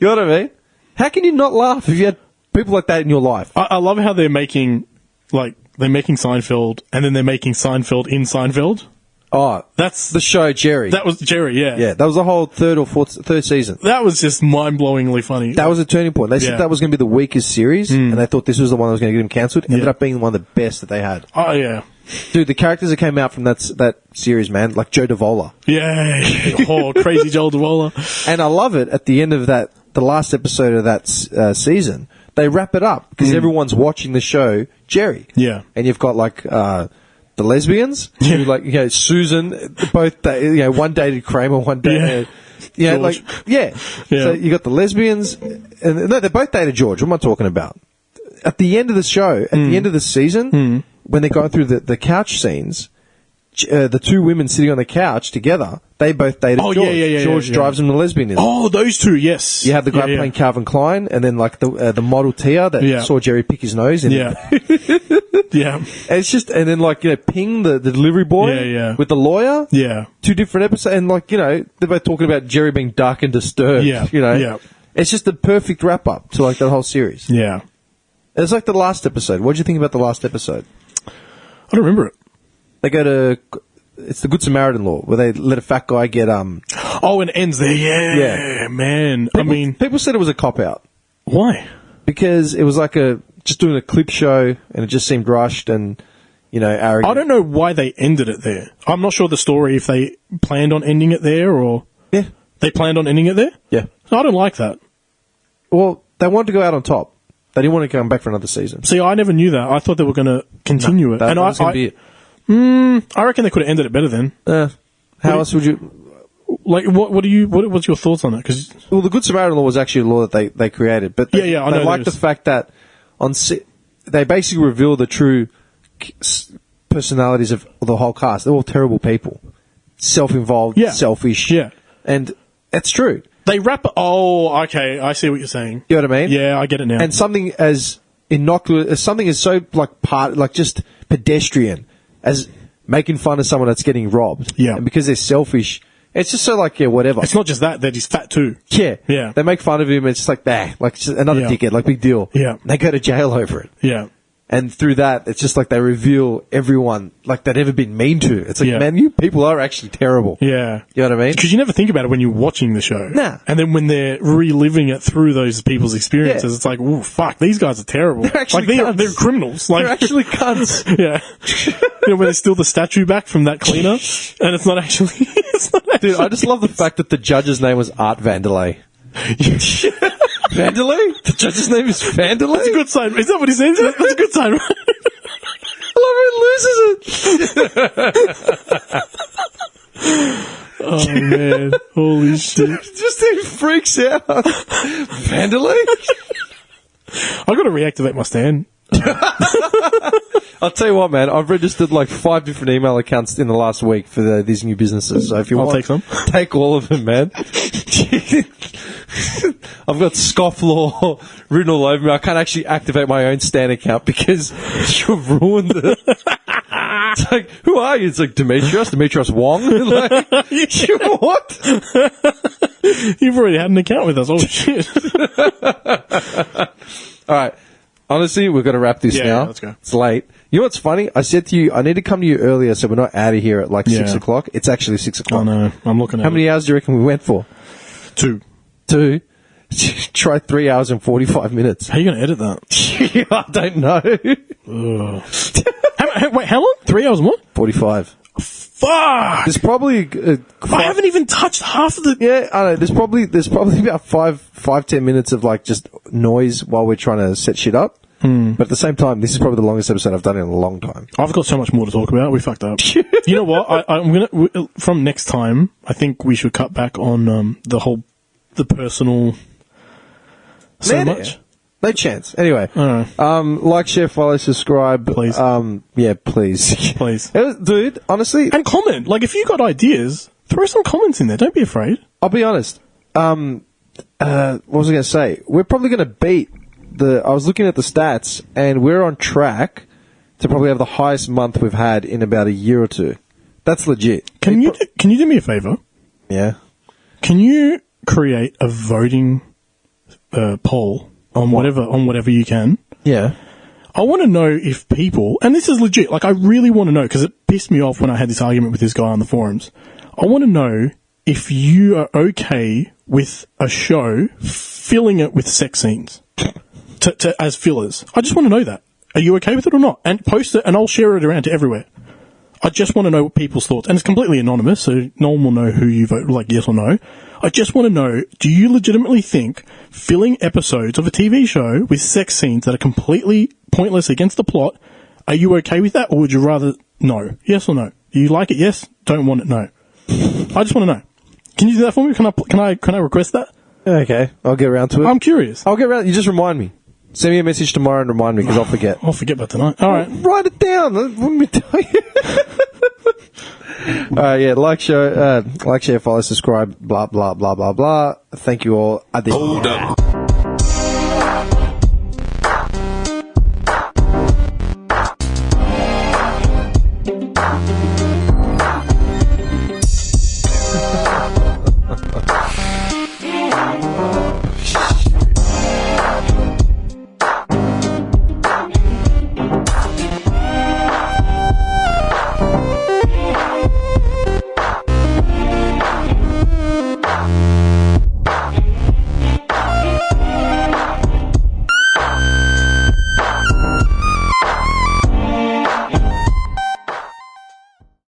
You know what I mean? How can you not laugh if you had people like that in your life? I love how they're making Seinfeld, and then they're making Seinfeld in Seinfeld. Oh, that's the show Jerry. That was Jerry, yeah. Yeah, that was the whole third season. That was just mind-blowingly funny. That was a turning point. They said that was going to be the weakest series, and they thought this was the one that was going to get them cancelled. Ended up being one of the best that they had. Oh, yeah. Dude, the characters that came out from that series, man, like Joe Davola. Yeah. Oh, crazy Joe Davola. And I love it at the end of the last episode of that season, they wrap it up because everyone's watching the show Jerry. Yeah. And you've got like the lesbians, who, like, Susan, both one dated Kramer, one dated George. So you got the lesbians, and no, they both dated George. What am I talking about? At the end of the show, at the end of the season, when they're going through the couch scenes, the two women sitting on the couch together, they both dated George. George drives them to lesbianism. Oh, those two, yes. You had the guy playing Calvin Klein, and then like the model Tia that saw Jerry pick his nose. And yeah. And it's just, and then like, Ping, the delivery boy with the lawyer. Yeah. Two different episodes, and like, they're both talking about Jerry being dark and disturbed. Yeah. It's just the perfect wrap up to like that whole series. Yeah. It's like the last episode. What did you think about the last episode? I don't remember it. They go to, it's the Good Samaritan law, where they let a fat guy get, Oh, and it ends there. Yeah, man. People said it was a cop-out. Why? Because it was like just doing a clip show, and it just seemed rushed and, arrogant. I don't know why they ended it there. I'm not sure the story, if they planned on ending it there, or... Yeah. They planned on ending it there? Yeah. I don't like that. Well, they wanted to go out on top. They didn't want to come back for another season. See, I never knew that. I thought they were going to continue it. That was going to be it. I reckon they could have ended it better then. How else would you... Like, what's your thoughts on it? Because the Good Samaritan law was actually a law that they created, but they I know like the fact that they basically reveal the true personalities of the whole cast. They're all terrible people, self-involved, selfish, and it's true. They wrap. Oh, okay, I see what you're saying. You know what I mean? Yeah, I get it now. And something as innocuous as something is so just pedestrian as making fun of someone that's getting robbed. Yeah, and because they're selfish. It's just so whatever. It's not just that he's fat too. Yeah. Yeah. They make fun of him, and it's just like, just another dickhead, big deal. Yeah. And they go to jail over it. Yeah. And through that, it's just like they reveal everyone, they've ever been mean to. It's like, man, you people are actually terrible. Yeah. You know what I mean? Because you never think about it when you're watching the show. Nah. And then when they're reliving it through those people's experiences, it's like, oh, fuck, these guys are terrible. They're actually cunts. They're criminals. They're actually cunts. Yeah. When they steal the statue back from that cleaner, and it's not actually... Dude, I just love the fact that the judge's name was Art Vandelay. Vandelay? The judge's name is Vandelay? That's a good sign. Is that what he says? That's a good sign, right? I love how he loses it. Oh, man. Holy shit. Just he freaks out. Vandelay? I got to reactivate my stand. I'll tell you what, man. I've registered 5 different email accounts in the last week for these new businesses. So if you want, take some. Take all of them, man. I've got scofflaw written all over me. I can't actually activate my own Stan account because you've ruined it. It's like, who are you? It's like Demetrius Wong. What? You've already had an account with us. Oh shit! All right. Honestly, we've got to wrap this now. Yeah, let's go. It's late. You know what's funny? I said to you, I need to come to you earlier so we're not out of here at 6 o'clock. It's actually 6 o'clock. Oh, no. I'm looking at How many hours do you reckon we went for? 2. Try 3 hours and 45 minutes. How are you going to edit that? I don't know. Wait, how long? 3 hours and what? 45. Fuck! There's probably... I haven't even touched half of the... Yeah, I know. There's probably about 5-10 minutes of just noise while we're trying to set shit up. But at the same time, this is probably the longest episode I've done in a long time. I've got so much more to talk about. We fucked up. You know what? I'm gonna from next time. I think we should cut back on the personal. So much. No chance. Anyway, like, share, follow, subscribe. Please. Please. Please. Dude, honestly. And comment. If you got ideas, throw some comments in there. Don't be afraid. I'll be honest. What was I going to say? We're probably going to beat I was looking at the stats, and we're on track to probably have the highest month we've had in about a year or two. That's legit. Can you do me a favor? Yeah. Can you create a voting poll on whatever you can? Yeah. I want to know if people, and this is legit, I really want to know, because it pissed me off when I had this argument with this guy on the forums. I want to know if you are okay with a show filling it with sex scenes as fillers. I just want to know that. Are you okay with it or not? And post it, and I'll share it around to everywhere. I just want to know what people's thoughts. And it's completely anonymous, so no one will know who you vote, yes or no. I just want to know, do you legitimately think filling episodes of a TV show with sex scenes that are completely pointless against the plot, are you okay with that, or would you rather no? Yes or no? Do you like it? Yes? Don't want it? No? I just want to know. Can you do that for me? Can I request that? Okay, I'll get around to it. I'm curious. I'll get around. You just remind me. Send me a message tomorrow and remind me, because I'll forget. I'll forget by tonight. All right. Write it down. Let me tell you. Like, share, follow, subscribe, blah, blah, blah, blah, blah. Thank you all. Hold up.